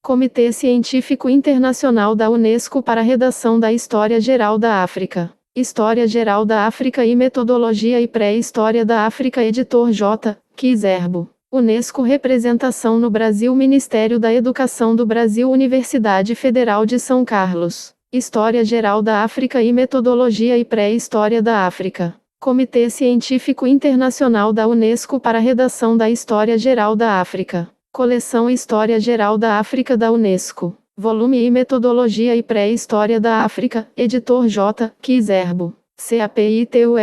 Comitê Científico Internacional da Unesco para a redação da História Geral da África. História Geral da África e Metodologia e Pré-História da África. Editor J. Kizerbo. Unesco. Representação no Brasil. Ministério da Educação do Brasil. Universidade Federal de São Carlos. História Geral da África e Metodologia e Pré-História da África. Comitê Científico Internacional da Unesco para a redação da História Geral da África. Coleção História Geral da África da Unesco. Volume e Metodologia e Pré-História da África. Editor J. Kizerbo. CAPITUL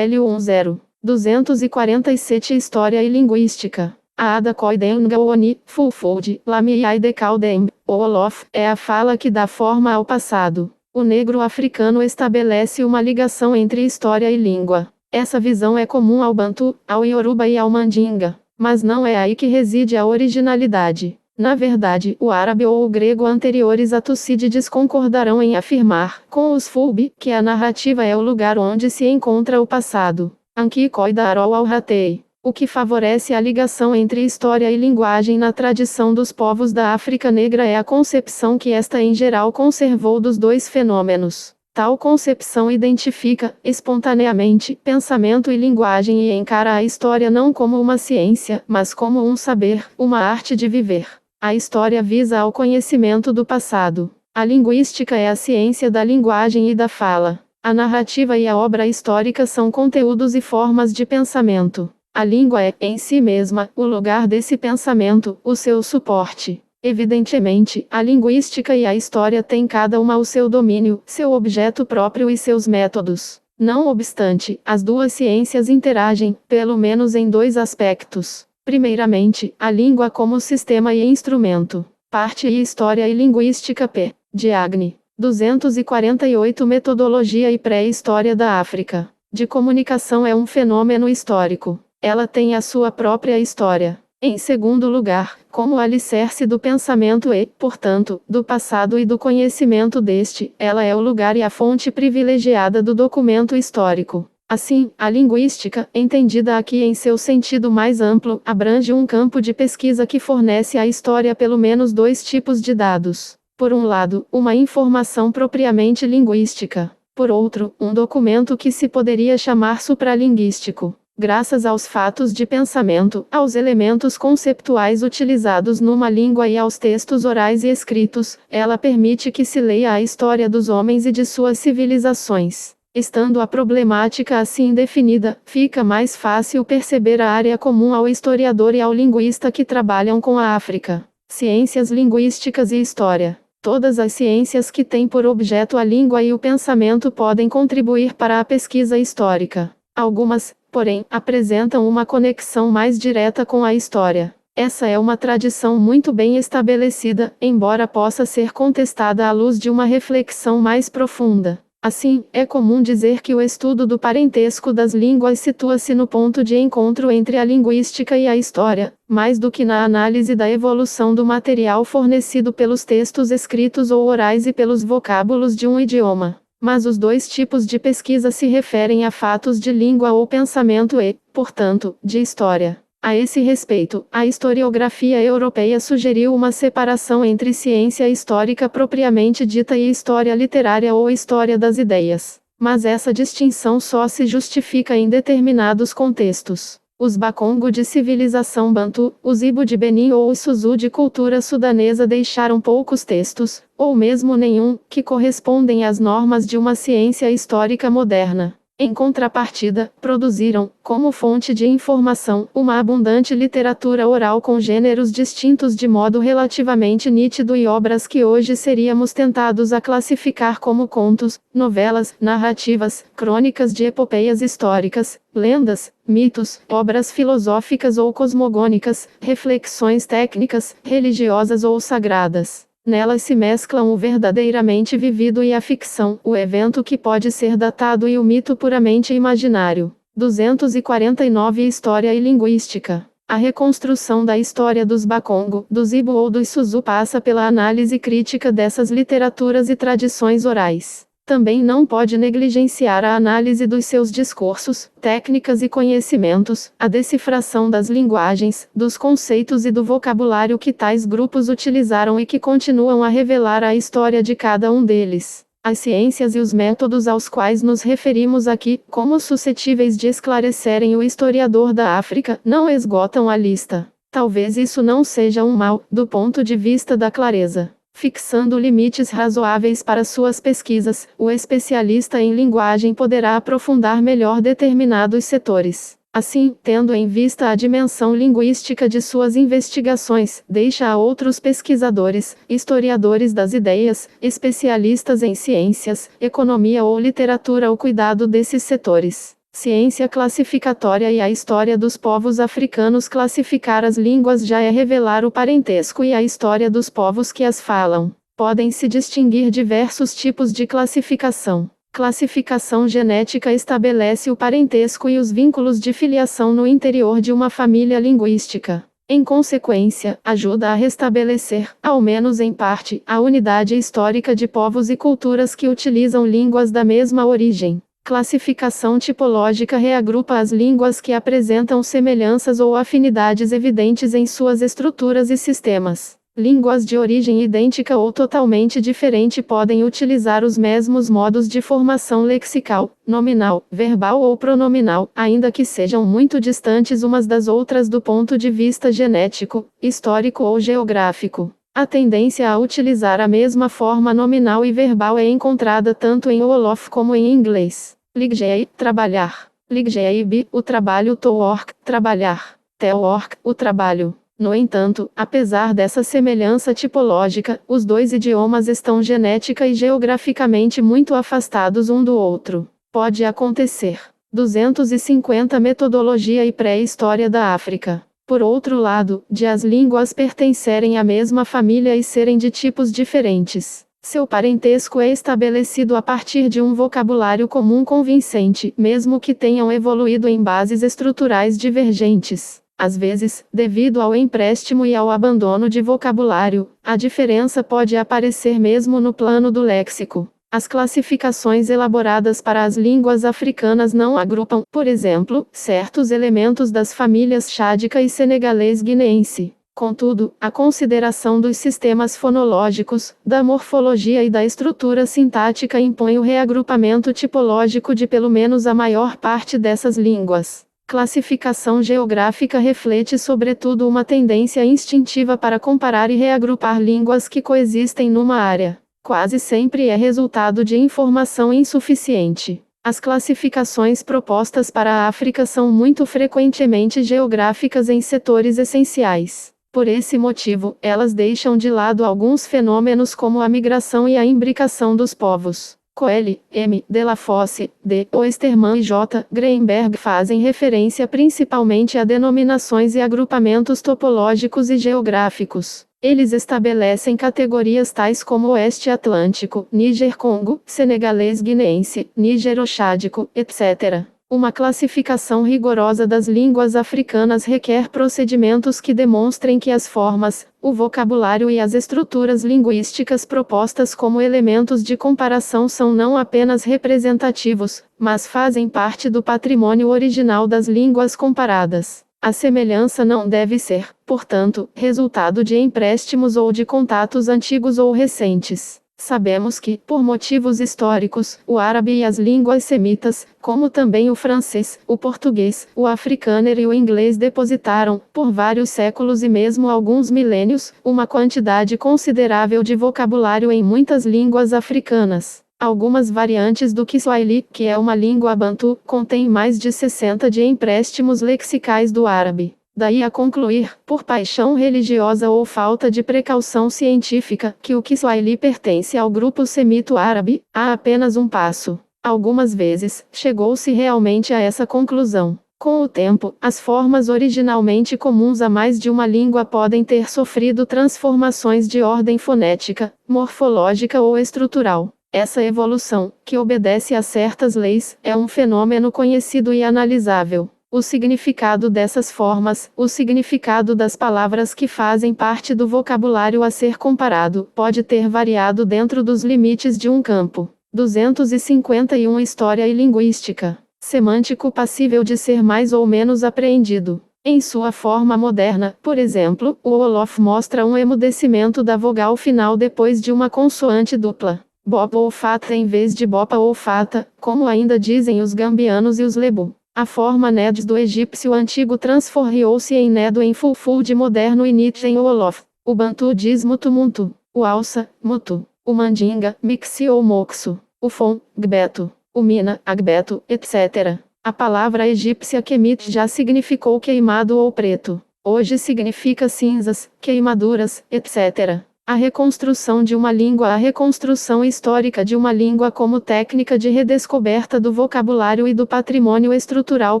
10. 247. História e Linguística. Aada Koidengaoni, Fulford, Lamiai de Caldem, Olof, é a fala que dá forma ao passado. O negro africano estabelece uma ligação entre história e língua. Essa visão é comum ao Bantu, ao Yoruba e ao Mandinga. Mas não é aí que reside a originalidade. Na verdade, o árabe ou o grego anteriores a Tucídides concordarão em afirmar, com os Fulbe, que a narrativa é o lugar onde se encontra o passado. Anki Koidarol al-Hatei. O que favorece a ligação entre história e linguagem na tradição dos povos da África Negra é a concepção que esta em geral conservou dos dois fenômenos. Tal concepção identifica, espontaneamente, pensamento e linguagem e encara a história não como uma ciência, mas como um saber, uma arte de viver. A história visa ao conhecimento do passado. A linguística é a ciência da linguagem e da fala. A narrativa e a obra histórica são conteúdos e formas de pensamento. A língua é, em si mesma, o lugar desse pensamento, o seu suporte. Evidentemente, a linguística e a história têm cada uma o seu domínio, seu objeto próprio e seus métodos. Não obstante, as duas ciências interagem, pelo menos em dois aspectos. Primeiramente, a língua como sistema e instrumento. Parte e História e Linguística p. Diagne. 248. Metodologia e Pré-História da África. De comunicação é um fenômeno histórico. Ela tem a sua própria história. Em segundo lugar, como alicerce do pensamento e, portanto, do passado e do conhecimento deste, ela é o lugar e a fonte privilegiada do documento histórico. Assim, a linguística, entendida aqui em seu sentido mais amplo, abrange um campo de pesquisa que fornece à história pelo menos dois tipos de dados. Por um lado, uma informação propriamente linguística. Por outro, um documento que se poderia chamar supralinguístico. Graças aos fatos de pensamento, aos elementos conceptuais utilizados numa língua e aos textos orais e escritos, ela permite que se leia a história dos homens e de suas civilizações. Estando a problemática assim definida, fica mais fácil perceber a área comum ao historiador e ao linguista que trabalham com a África. Ciências linguísticas e história. Todas as ciências que têm por objeto a língua e o pensamento podem contribuir para a pesquisa histórica. Algumas, porém, apresentam uma conexão mais direta com a história. Essa é uma tradição muito bem estabelecida, embora possa ser contestada à luz de uma reflexão mais profunda. Assim, é comum dizer que o estudo do parentesco das línguas situa-se no ponto de encontro entre a linguística e a história, mais do que na análise da evolução do material fornecido pelos textos escritos ou orais e pelos vocábulos de um idioma. Mas os dois tipos de pesquisa se referem a fatos de língua ou pensamento e, portanto, de história. A esse respeito, a historiografia europeia sugeriu uma separação entre ciência histórica propriamente dita e história literária ou história das ideias. Mas essa distinção só se justifica em determinados contextos. Os Bakongo de civilização Bantu, os Ibo de Benin ou os Suzu de cultura sudanesa deixaram poucos textos, ou mesmo nenhum, que correspondem às normas de uma ciência histórica moderna. Em contrapartida, produziram, como fonte de informação, uma abundante literatura oral com gêneros distintos de modo relativamente nítido e obras que hoje seríamos tentados a classificar como contos, novelas, narrativas, crônicas de epopeias históricas, lendas, mitos, obras filosóficas ou cosmogônicas, reflexões técnicas, religiosas ou sagradas. Nelas se mesclam o verdadeiramente vivido e a ficção, o evento que pode ser datado e o mito puramente imaginário. 249. História e Linguística. A reconstrução da história dos Bakongo, dos Ibo ou dos Suzu passa pela análise crítica dessas literaturas e tradições orais. também não pode negligenciar a análise dos seus discursos, técnicas e conhecimentos, a decifração das linguagens, dos conceitos e do vocabulário que tais grupos utilizaram e que continuam a revelar a história de cada um deles. As ciências e os métodos aos quais nos referimos aqui, como suscetíveis de esclarecerem o historiador da África, não esgotam a lista. Talvez isso não seja um mal, do ponto de vista da clareza. Fixando limites razoáveis para suas pesquisas, o especialista em linguagem poderá aprofundar melhor determinados setores. Assim, tendo em vista a dimensão linguística de suas investigações, deixa a outros pesquisadores, historiadores das ideias, especialistas em ciências, economia ou literatura o cuidado desses setores. Ciência classificatória e a história dos povos africanos. Classificar as línguas já é revelar o parentesco e a história dos povos que as falam. Podem-se distinguir diversos tipos de classificação. Classificação genética estabelece o parentesco e os vínculos de filiação no interior de uma família linguística. Em consequência, ajuda a restabelecer, ao menos em parte, a unidade histórica de povos e culturas que utilizam línguas da mesma origem. Classificação tipológica reagrupa as línguas que apresentam semelhanças ou afinidades evidentes em suas estruturas e sistemas. Línguas de origem idêntica ou totalmente diferente podem utilizar os mesmos modos de formação lexical, nominal, verbal ou pronominal, ainda que sejam muito distantes umas das outras do ponto de vista genético, histórico ou geográfico. A tendência a utilizar a mesma forma nominal e verbal é encontrada tanto em Wolof como em inglês. Ligjei, trabalhar. Ligjei, o trabalho. To work, trabalhar. Te work, o trabalho. No entanto, apesar dessa semelhança tipológica, os dois idiomas estão genética e geograficamente muito afastados um do outro. Pode acontecer. 250 Metodologia e pré-história da África. Por outro lado, de as línguas pertencerem à mesma família e serem de tipos diferentes. Seu parentesco é estabelecido a partir de um vocabulário comum convincente, mesmo que tenham evoluído em bases estruturais divergentes. Às vezes, devido ao empréstimo e ao abandono de vocabulário, a diferença pode aparecer mesmo no plano do léxico. As classificações elaboradas para as línguas africanas não agrupam, por exemplo, certos elementos das famílias chádica e senegalês-guineense. Contudo, a consideração dos sistemas fonológicos, da morfologia e da estrutura sintática impõe o reagrupamento tipológico de pelo menos a maior parte dessas línguas. Classificação geográfica reflete sobretudo uma tendência instintiva para comparar e reagrupar línguas que coexistem numa área. Quase sempre é resultado de informação insuficiente. As classificações propostas para a África são muito frequentemente geográficas em setores essenciais. Por esse motivo, elas deixam de lado alguns fenômenos como a migração e a imbricação dos povos. Coelho, M. Delafosse, D. Osterman e J. Greenberg fazem referência principalmente a denominações e agrupamentos topológicos e geográficos. Eles estabelecem categorias tais como Oeste Atlântico, Níger-Congo, Senegalês-Guineense, Níger-Oxádico, etc. Uma classificação rigorosa das línguas africanas requer procedimentos que demonstrem que as formas, o vocabulário e as estruturas linguísticas propostas como elementos de comparação são não apenas representativos, mas fazem parte do patrimônio original das línguas comparadas. A semelhança não deve ser, portanto, resultado de empréstimos ou de contatos antigos ou recentes. Sabemos que, por motivos históricos, o árabe e as línguas semitas, como também o francês, o português, o africâner e o inglês depositaram, por vários séculos e mesmo alguns milênios, uma quantidade considerável de vocabulário em muitas línguas africanas. Algumas variantes do Kiswahili, que é uma língua bantu, contêm mais de 60 de empréstimos lexicais do árabe. Daí a concluir, por paixão religiosa ou falta de precaução científica, que o Kiswahili pertence ao grupo semito-árabe, há apenas um passo. Algumas vezes, chegou-se realmente a essa conclusão. Com o tempo, as formas originalmente comuns a mais de uma língua podem ter sofrido transformações de ordem fonética, morfológica ou estrutural. Essa evolução, que obedece a certas leis, é um fenômeno conhecido e analisável. O significado dessas formas, o significado das palavras que fazem parte do vocabulário a ser comparado, pode ter variado dentro dos limites de um campo. 251 História e linguística. Semântico passível de ser mais ou menos apreendido. Em sua forma moderna, por exemplo, o Wolof mostra um emudecimento da vogal final depois de uma consoante dupla. Bopa ou fata em vez de bopa ou fata, como ainda dizem os gambianos e os lebu. A forma Neds do egípcio antigo transformou-se em Nedo em Fulful de moderno e Nietzsche em Wolof. O Bantu diz mutu. O Alça, mutu. O Mandinga, mixi ou moxo. O Fon, gbeto. O Mina, agbeto, etc. A palavra egípcia Kemet já significou queimado ou preto. Hoje significa cinzas, queimaduras, etc. A reconstrução de uma língua. A reconstrução histórica de uma língua como técnica de redescoberta do vocabulário e do patrimônio estrutural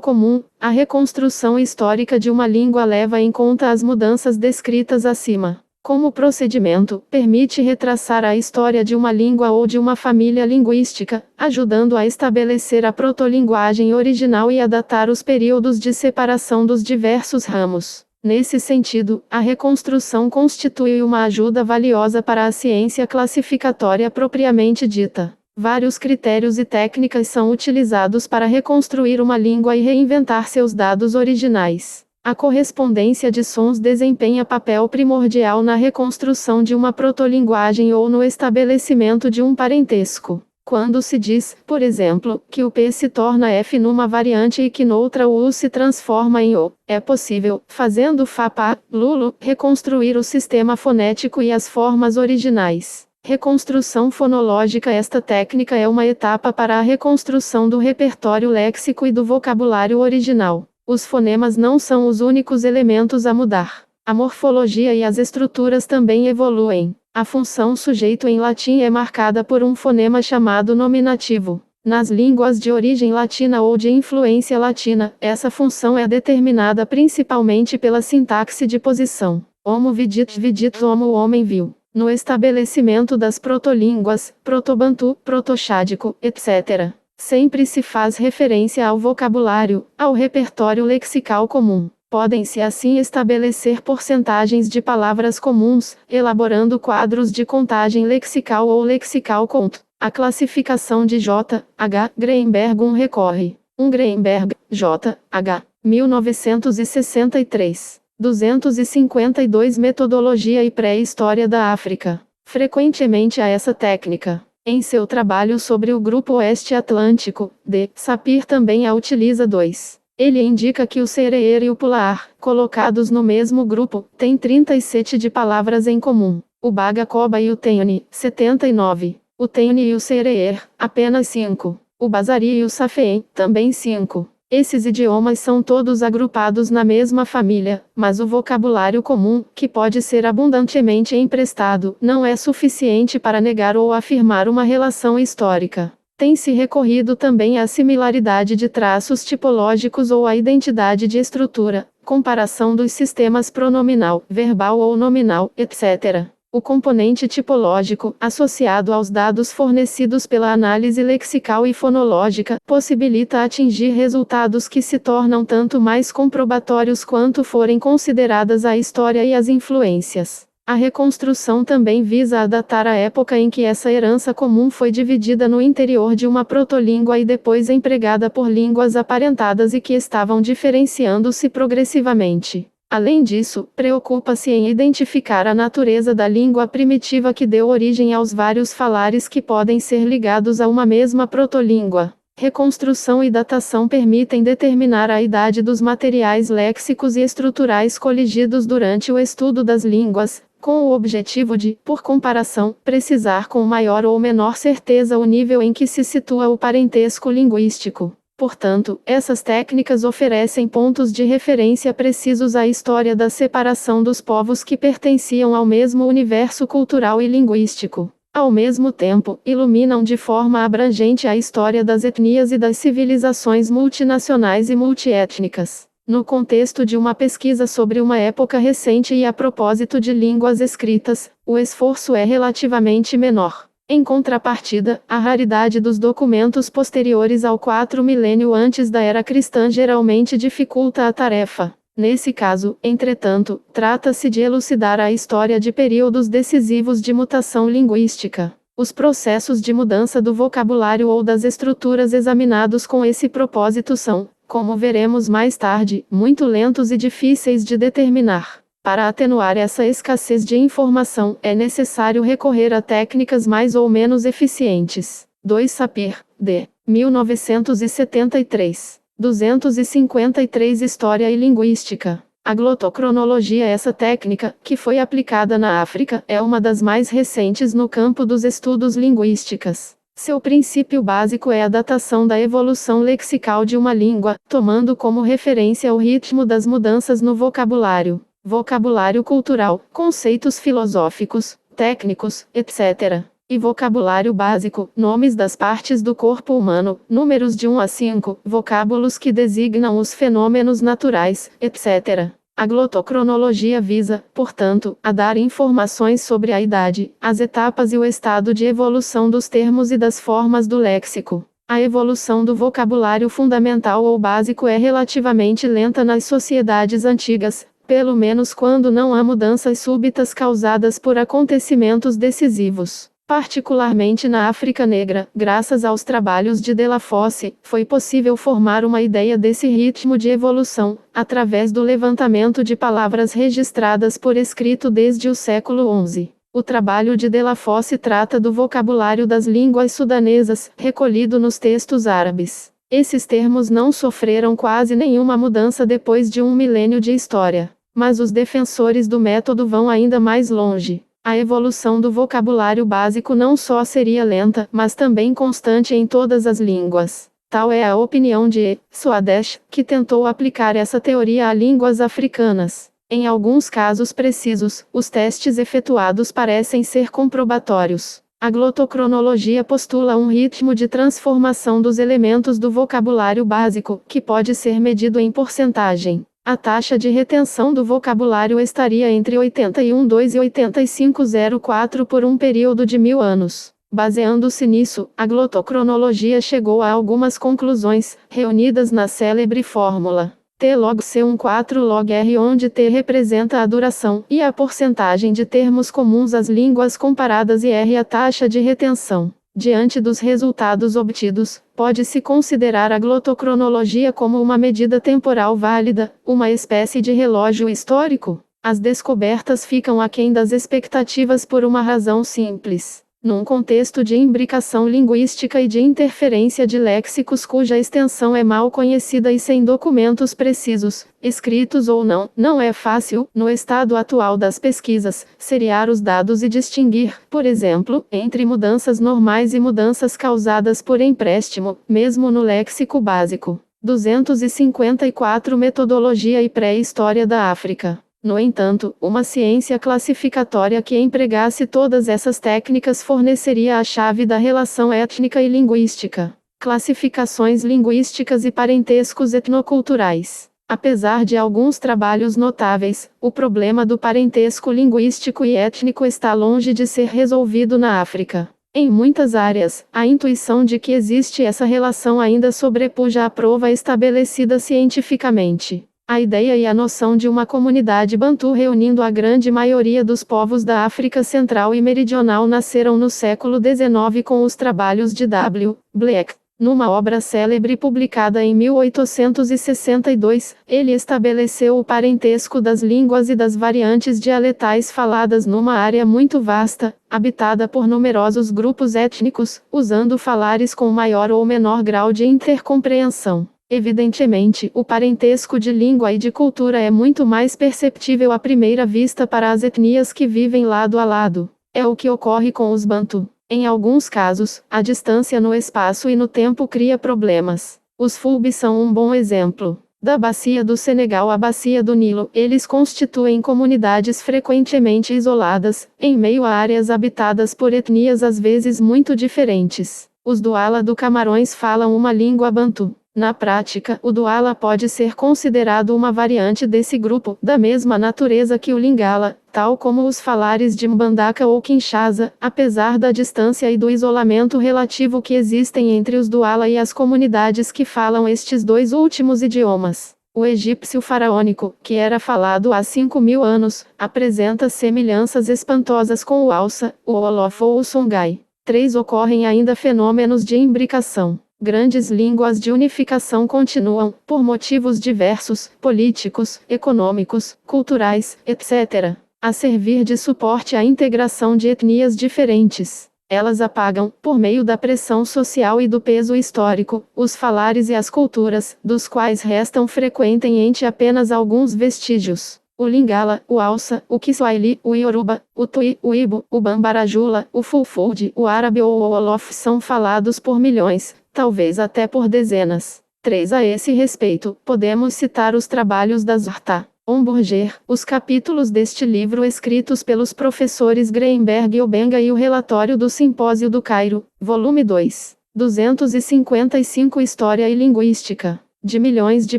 comum. A reconstrução histórica de uma língua leva em conta as mudanças descritas acima. Como procedimento, permite retraçar a história de uma língua ou de uma família linguística, ajudando a estabelecer a protolinguagem original e a datar os períodos de separação dos diversos ramos. Nesse sentido, a reconstrução constitui uma ajuda valiosa para a ciência classificatória propriamente dita. Vários critérios e técnicas são utilizados para reconstruir uma língua e reinventar seus dados originais. A correspondência de sons desempenha papel primordial na reconstrução de uma protolinguagem ou no estabelecimento de um parentesco. Quando se diz, por exemplo, que o P se torna F numa variante e que noutra o U se transforma em O, é possível, fazendo Fá-Pá, Lulo, reconstruir o sistema fonético e as formas originais. Reconstrução fonológica. Esta técnica é uma etapa para a reconstrução do repertório léxico e do vocabulário original. Os fonemas não são os únicos elementos a mudar. A morfologia e as estruturas também evoluem. A função sujeito em latim é marcada por um fonema chamado nominativo. Nas línguas de origem latina ou de influência latina, essa função é determinada principalmente pela sintaxe de posição. Homo vidit homo homem viu. No estabelecimento das protolínguas, protobantu, protochádico, etc., sempre se faz referência ao vocabulário, ao repertório lexical comum. Podem-se assim estabelecer porcentagens de palavras comuns, elaborando quadros de contagem lexical ou lexical conto. A classificação de J. H. Greenberg recorre. Greenberg, J. H. 1963. 252 Metodologia e Pré-História da África. Frequentemente a essa técnica. Em seu trabalho sobre o Grupo Oeste Atlântico, D. Sapir também a utiliza. 2. Ele indica que o sereer e o pular, colocados no mesmo grupo, têm 37 de palavras em comum. O Bagacoba e o Tenni, 79. O Tenni e o sereer, apenas 5. O Bazari e o Safeen, também 5. Esses idiomas são todos agrupados na mesma família, mas o vocabulário comum, que pode ser abundantemente emprestado, não é suficiente para negar ou afirmar uma relação histórica. Tem-se recorrido também à similaridade de traços tipológicos ou à identidade de estrutura, comparação dos sistemas pronominal, verbal ou nominal, etc. O componente tipológico, associado aos dados fornecidos pela análise lexical e fonológica, possibilita atingir resultados que se tornam tanto mais comprobatórios quanto forem consideradas a história e as influências. A reconstrução também visa datar a época em que essa herança comum foi dividida no interior de uma protolíngua e depois empregada por línguas aparentadas e que estavam diferenciando-se progressivamente. Além disso, preocupa-se em identificar a natureza da língua primitiva que deu origem aos vários falares que podem ser ligados a uma mesma protolíngua. Reconstrução e datação permitem determinar a idade dos materiais léxicos e estruturais coligidos durante o estudo das línguas, com o objetivo de, por comparação, precisar com maior ou menor certeza o nível em que se situa o parentesco linguístico. Portanto, essas técnicas oferecem pontos de referência precisos à história da separação dos povos que pertenciam ao mesmo universo cultural e linguístico. Ao mesmo tempo, iluminam de forma abrangente a história das etnias e das civilizações multinacionais e multiétnicas. No contexto de uma pesquisa sobre uma época recente e a propósito de línguas escritas, o esforço é relativamente menor. Em contrapartida, a raridade dos documentos posteriores ao 4 milênio antes da era cristã geralmente dificulta a tarefa. Nesse caso, entretanto, trata-se de elucidar a história de períodos decisivos de mutação linguística. Os processos de mudança do vocabulário ou das estruturas examinados com esse propósito são, como veremos mais tarde, muito lentos e difíceis de determinar. Para atenuar essa escassez de informação, é necessário recorrer a técnicas mais ou menos eficientes. 2 Sapir, D. 1973. 253 História e Linguística. A glotocronologia. Essa técnica, que foi aplicada na África, é uma das mais recentes no campo dos estudos linguísticos. Seu princípio básico é a datação da evolução lexical de uma língua, tomando como referência o ritmo das mudanças no vocabulário. Vocabulário cultural, conceitos filosóficos, técnicos, etc. E vocabulário básico, nomes das partes do corpo humano, números de 1 a 5, vocábulos que designam os fenômenos naturais, etc. A glotocronologia visa, portanto, a dar informações sobre a idade, as etapas e o estado de evolução dos termos e das formas do léxico. A evolução do vocabulário fundamental ou básico é relativamente lenta nas sociedades antigas, pelo menos quando não há mudanças súbitas causadas por acontecimentos decisivos. Particularmente na África Negra, graças aos trabalhos de Delafosse, foi possível formar uma ideia desse ritmo de evolução, através do levantamento de palavras registradas por escrito desde o século XI. O trabalho de Delafosse trata do vocabulário das línguas sudanesas, recolhido nos textos árabes. Esses termos não sofreram quase nenhuma mudança depois de um milênio de história. Mas os defensores do método vão ainda mais longe. A evolução do vocabulário básico não só seria lenta, mas também constante em todas as línguas. Tal é a opinião de E. Swadesh, que tentou aplicar essa teoria a línguas africanas. Em alguns casos precisos, os testes efetuados parecem ser comprobatórios. A glotocronologia postula um ritmo de transformação dos elementos do vocabulário básico, que pode ser medido em porcentagem. A taxa de retenção do vocabulário estaria entre 81,2 e 85,04 por um período de 1000 anos. Baseando-se nisso, a glotocronologia chegou a algumas conclusões, reunidas na célebre fórmula T log C14 log R, onde T representa a duração, e a porcentagem de termos comuns às línguas comparadas e R a taxa de retenção. Diante dos resultados obtidos, pode-se considerar a glotocronologia como uma medida temporal válida, uma espécie de relógio histórico. As descobertas ficam aquém das expectativas por uma razão simples. Num contexto de imbricação linguística e de interferência de léxicos cuja extensão é mal conhecida e sem documentos precisos, escritos ou não, não é fácil, no estado atual das pesquisas, seriar os dados e distinguir, por exemplo, entre mudanças normais e mudanças causadas por empréstimo, mesmo no léxico básico. 254 Metodologia e pré-história da África. No entanto, uma ciência classificatória que empregasse todas essas técnicas forneceria a chave da relação étnica e linguística. Classificações linguísticas e parentescos etnoculturais. Apesar de alguns trabalhos notáveis, o problema do parentesco linguístico e étnico está longe de ser resolvido na África. Em muitas áreas, a intuição de que existe essa relação ainda sobrepuja a prova estabelecida cientificamente. A ideia e a noção de uma comunidade bantu reunindo a grande maioria dos povos da África Central e Meridional nasceram no século XIX com os trabalhos de W. Black. Numa obra célebre publicada em 1862, ele estabeleceu o parentesco das línguas e das variantes dialetais faladas numa área muito vasta, habitada por numerosos grupos étnicos, usando falares com maior ou menor grau de intercompreensão. Evidentemente, o parentesco de língua e de cultura é muito mais perceptível à primeira vista para as etnias que vivem lado a lado. É o que ocorre com os bantu. Em alguns casos, a distância no espaço e no tempo cria problemas. Os Fulbe são um bom exemplo. Da bacia do Senegal à bacia do Nilo, eles constituem comunidades frequentemente isoladas, em meio a áreas habitadas por etnias às vezes muito diferentes. Os Duala do Camarões falam uma língua bantu. Na prática, o Duala pode ser considerado uma variante desse grupo, da mesma natureza que o Lingala, tal como os falares de Mbandaka ou Kinshasa, apesar da distância e do isolamento relativo que existem entre os Duala e as comunidades que falam estes dois últimos idiomas. O egípcio faraônico, que era falado há 5.000 anos, apresenta semelhanças espantosas com o Hausa, o Wolof ou o Songhai. 3. Ocorrem ainda fenômenos de imbricação. Grandes línguas de unificação continuam, por motivos diversos, políticos, econômicos, culturais, etc., a servir de suporte à integração de etnias diferentes. Elas apagam, por meio da pressão social e do peso histórico, os falares e as culturas, dos quais restam frequentemente apenas alguns vestígios. O Lingala, o Hausa, o Kiswahili, o Yoruba, o Tui, o Ibo, o Bambarajula, o Fulfulde, o árabe ou o Wolof são falados por milhões, talvez até por dezenas. 3. A esse respeito, podemos citar os trabalhos da Zurta Homburger, os capítulos deste livro escritos pelos professores Greenberg e Obenga e o relatório do Simpósio do Cairo, volume 2. 255 História e Linguística, de milhões de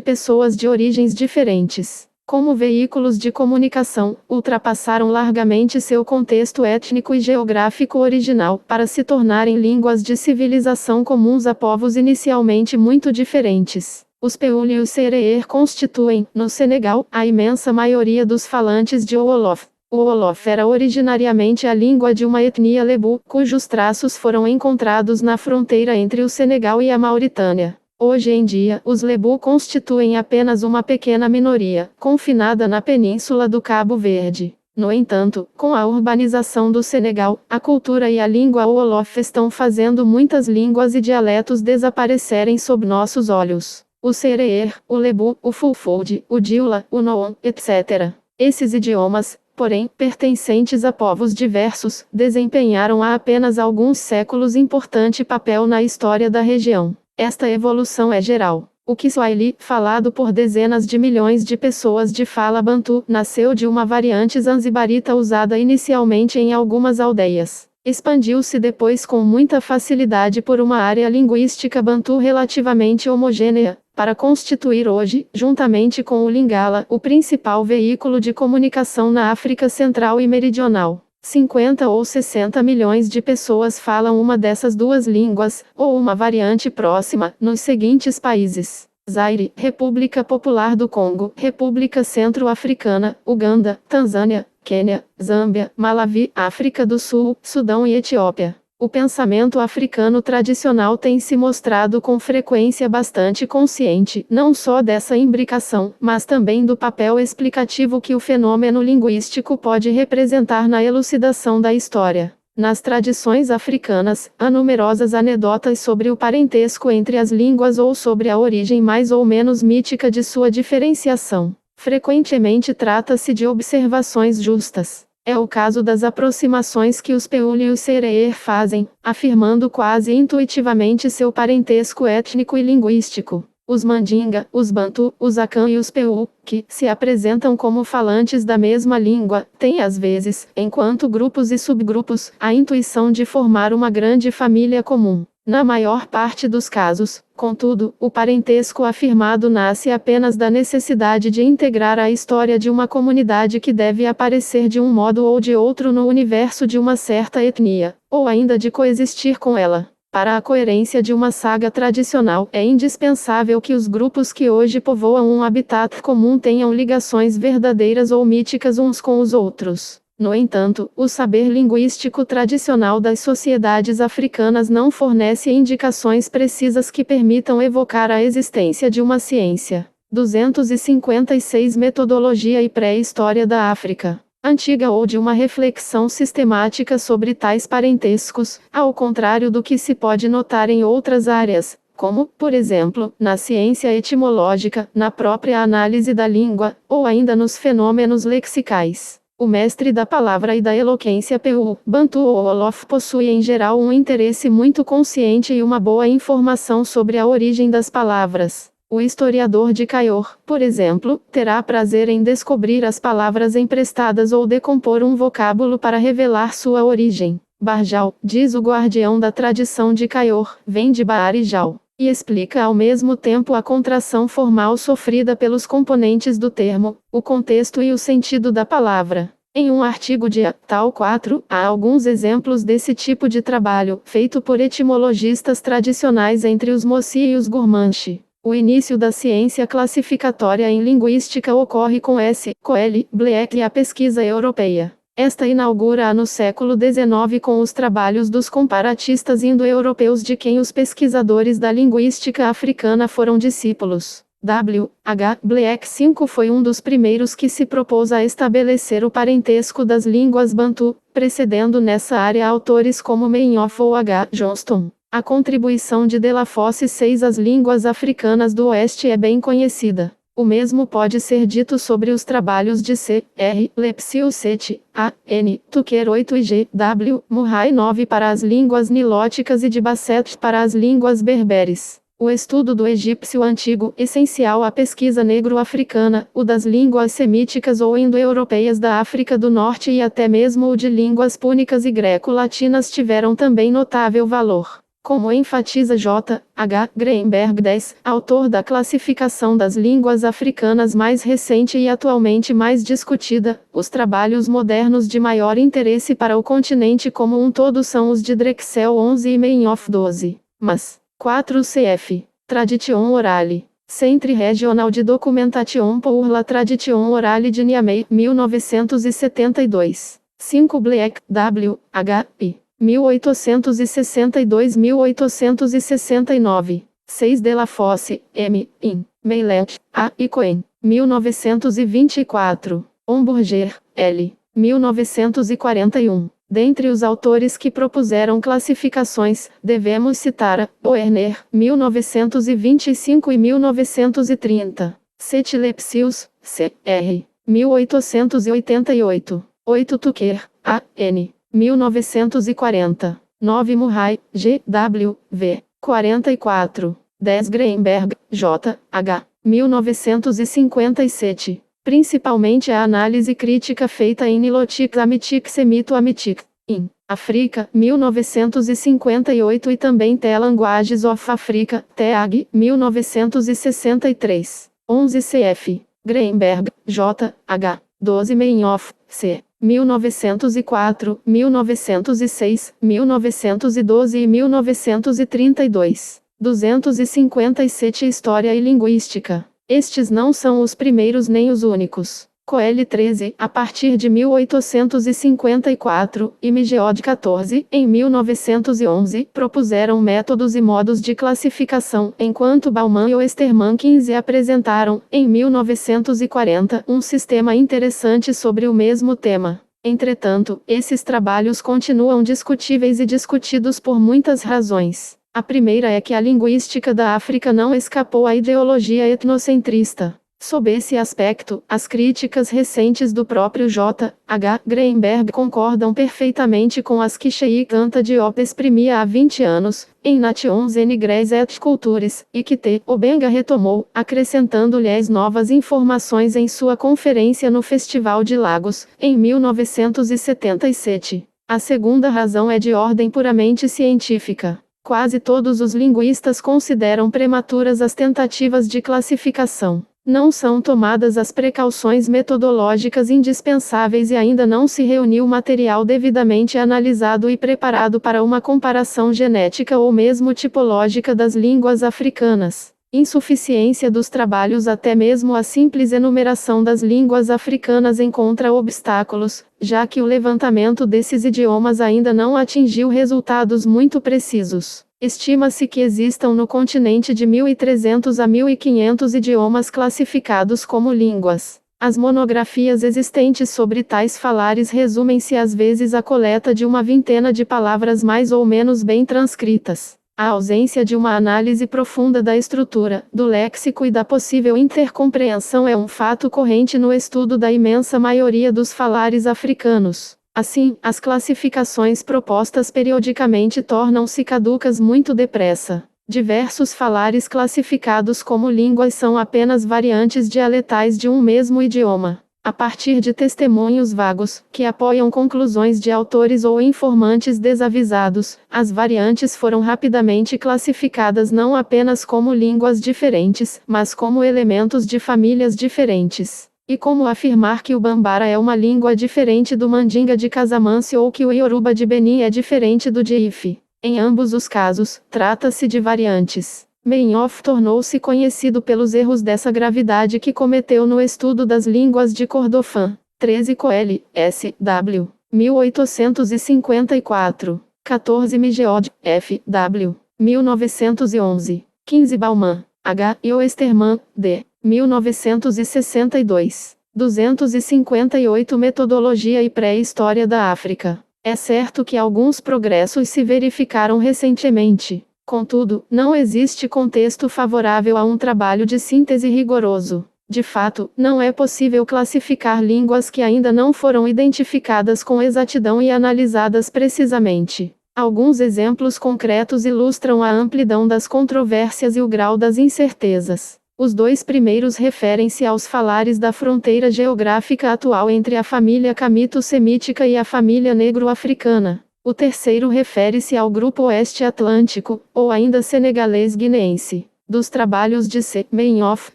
pessoas de origens diferentes, como veículos de comunicação, ultrapassaram largamente seu contexto étnico e geográfico original para se tornarem línguas de civilização comuns a povos inicialmente muito diferentes. Os Peul e os Sereer constituem, no Senegal, a imensa maioria dos falantes de Wolof. O Wolof era originariamente a língua de uma etnia Lebu, cujos traços foram encontrados na fronteira entre o Senegal e a Mauritânia. Hoje em dia, os Lebu constituem apenas uma pequena minoria, confinada na península do Cabo Verde. No entanto, com a urbanização do Senegal, a cultura e a língua Wolof estão fazendo muitas línguas e dialetos desaparecerem sob nossos olhos. O Sereer, o Lebu, o Fulfulde, o Dioula, o Noon, etc. Esses idiomas, porém, pertencentes a povos diversos, desempenharam há apenas alguns séculos importante papel na história da região. Esta evolução é geral. O Kiswahili, falado por dezenas de milhões de pessoas de fala bantu, nasceu de uma variante zanzibarita usada inicialmente em algumas aldeias. Expandiu-se depois com muita facilidade por uma área linguística bantu relativamente homogênea, para constituir hoje, juntamente com o Lingala, o principal veículo de comunicação na África Central e Meridional. 50 ou 60 milhões de pessoas falam uma dessas duas línguas, ou uma variante próxima, nos seguintes países: Zaire, República Popular do Congo, República Centro-Africana, Uganda, Tanzânia, Quênia, Zâmbia, Malawi, África do Sul, Sudão e Etiópia. O pensamento africano tradicional tem se mostrado com frequência bastante consciente, não só dessa imbricação, mas também do papel explicativo que o fenômeno linguístico pode representar na elucidação da história. Nas tradições africanas, há numerosas anedotas sobre o parentesco entre as línguas ou sobre a origem mais ou menos mítica de sua diferenciação. Frequentemente trata-se de observações justas. É o caso das aproximações que os Peul e os Sereer fazem, afirmando quase intuitivamente seu parentesco étnico e linguístico. Os Mandinga, os Bantu, os Akan e os Peul, que se apresentam como falantes da mesma língua, têm às vezes, enquanto grupos e subgrupos, a intuição de formar uma grande família comum. Na maior parte dos casos, contudo, o parentesco afirmado nasce apenas da necessidade de integrar a história de uma comunidade que deve aparecer de um modo ou de outro no universo de uma certa etnia, ou ainda de coexistir com ela. Para a coerência de uma saga tradicional, é indispensável que os grupos que hoje povoam um habitat comum tenham ligações verdadeiras ou míticas uns com os outros. No entanto, o saber linguístico tradicional das sociedades africanas não fornece indicações precisas que permitam evocar a existência de uma ciência. 256 Metodologia e pré-história da África Antiga ou de uma reflexão sistemática sobre tais parentescos, ao contrário do que se pode notar em outras áreas, como, por exemplo, na ciência etimológica, na própria análise da língua, ou ainda nos fenômenos lexicais. O mestre da palavra e da eloquência Peul, Bantu ou Wolof possui em geral um interesse muito consciente e uma boa informação sobre a origem das palavras. O historiador de Cayor, por exemplo, terá prazer em descobrir as palavras emprestadas ou decompor um vocábulo para revelar sua origem. Barjal, diz o guardião da tradição de Cayor, vem de Baar e Jal, e explica ao mesmo tempo a contração formal sofrida pelos componentes do termo, o contexto e o sentido da palavra. Em um artigo de Tal 4, há alguns exemplos desse tipo de trabalho, feito por etimologistas tradicionais entre os Mossi e os Gurmanche. O início da ciência classificatória em linguística ocorre com S. Coelho, Bleek e a pesquisa europeia. Esta inaugura-a no século XIX com os trabalhos dos comparatistas indo-europeus de quem os pesquisadores da linguística africana foram discípulos. W. H. Bleek V foi um dos primeiros que se propôs a estabelecer o parentesco das línguas bantu, precedendo nessa área autores como Meinhof ou H. Johnston. A contribuição de Delafosse VI às línguas africanas do Oeste é bem conhecida. O mesmo pode ser dito sobre os trabalhos de C. R. Lepsius VII, A. N. Tucker 8 e G. W. Murray 9 para as línguas nilóticas e de Basset para as línguas berberes. O estudo do egípcio antigo, essencial à pesquisa negro-africana, o das línguas semíticas ou indo-europeias da África do Norte e até mesmo o de línguas púnicas e greco-latinas tiveram também notável valor. Como enfatiza J. H. Greenberg 10, autor da classificação das línguas africanas mais recente e atualmente mais discutida, os trabalhos modernos de maior interesse para o continente como um todo são os de Drexel 11 e Meinhof 12. Mas, 4 cf. Tradition orale. Centre Regional de Documentation pour la Tradition orale de Niamey, 1972. 5 Bleek, W. H. I. 1862-1869. 6 Delafosse, M. In. Meilet, A. e Cohen. 1924. Homburger, L. 1941. Dentre os autores que propuseram classificações, devemos citar a Werner, 1925 e 1930. C. Lepsius, C. R. 1888. 8 Tucker, A. N. 1940. 9 Murray, G. W. V. 44. 10 Greenberg, J. H. 1957. Principalmente a análise crítica feita em Nilotic Amitic Semito-Amitic, in África, 1958 e também The Languages of Africa, TEAG, 1963. 11 cf. Greenberg, J. H. 12 Meinhof, C. 1904, 1906, 1912 e 1932. 257 História e Linguística. Estes não são os primeiros nem os únicos. Coel 13, a partir de 1854, e Migeod 14, em 1911, propuseram métodos e modos de classificação, enquanto Bauman e Osterman 15 apresentaram, em 1940, um sistema interessante sobre o mesmo tema. Entretanto, esses trabalhos continuam discutíveis e discutidos por muitas razões. A primeira é que a linguística da África não escapou à ideologia etnocentrista. Sob esse aspecto, as críticas recentes do próprio J. H. Greenberg concordam perfeitamente com as que Sheikh Anta Diop exprimia há 20 anos, em Nations Nigres et Cultures, e que T. Obenga retomou, acrescentando-lhes novas informações em sua conferência no Festival de Lagos, em 1977. A segunda razão é de ordem puramente científica. Quase todos os linguistas consideram prematuras as tentativas de classificação. Não são tomadas as precauções metodológicas indispensáveis e ainda não se reuniu material devidamente analisado e preparado para uma comparação genética ou mesmo tipológica das línguas africanas. Insuficiência dos trabalhos. Até mesmo a simples enumeração das línguas africanas encontra obstáculos, já que o levantamento desses idiomas ainda não atingiu resultados muito precisos. Estima-se que existam no continente de 1.300 a 1.500 idiomas classificados como línguas. As monografias existentes sobre tais falares resumem-se às vezes à coleta de uma vintena de palavras mais ou menos bem transcritas. A ausência de uma análise profunda da estrutura, do léxico e da possível intercompreensão é um fato corrente no estudo da imensa maioria dos falares africanos. Assim, as classificações propostas periodicamente tornam-se caducas muito depressa. Diversos falares classificados como línguas são apenas variantes dialetais de um mesmo idioma. A partir de testemunhos vagos, que apoiam conclusões de autores ou informantes desavisados, as variantes foram rapidamente classificadas não apenas como línguas diferentes, mas como elementos de famílias diferentes. E como afirmar que o Bambara é uma língua diferente do Mandinga de Casamance ou que o Yoruba de Benin é diferente do de Ife. Em ambos os casos, trata-se de variantes. Meinhof tornou-se conhecido pelos erros dessa gravidade que cometeu no estudo das línguas de Kordofan. 13 Coelho, S. W. 1854. 14 Migeod, F. W. 1911. 15 Baumann, H. e Oestermann, D. 1962. 258 Metodologia e Pré-História da África. É certo que alguns progressos se verificaram recentemente. Contudo, não existe contexto favorável a um trabalho de síntese rigoroso. De fato, não é possível classificar línguas que ainda não foram identificadas com exatidão e analisadas precisamente. Alguns exemplos concretos ilustram a amplidão das controvérsias e o grau das incertezas. Os dois primeiros referem-se aos falares da fronteira geográfica atual entre a família camito-semítica e a família negro-africana. O terceiro refere-se ao grupo Oeste Atlântico, ou ainda senegalês-guineense. Dos trabalhos de C. Meinhof,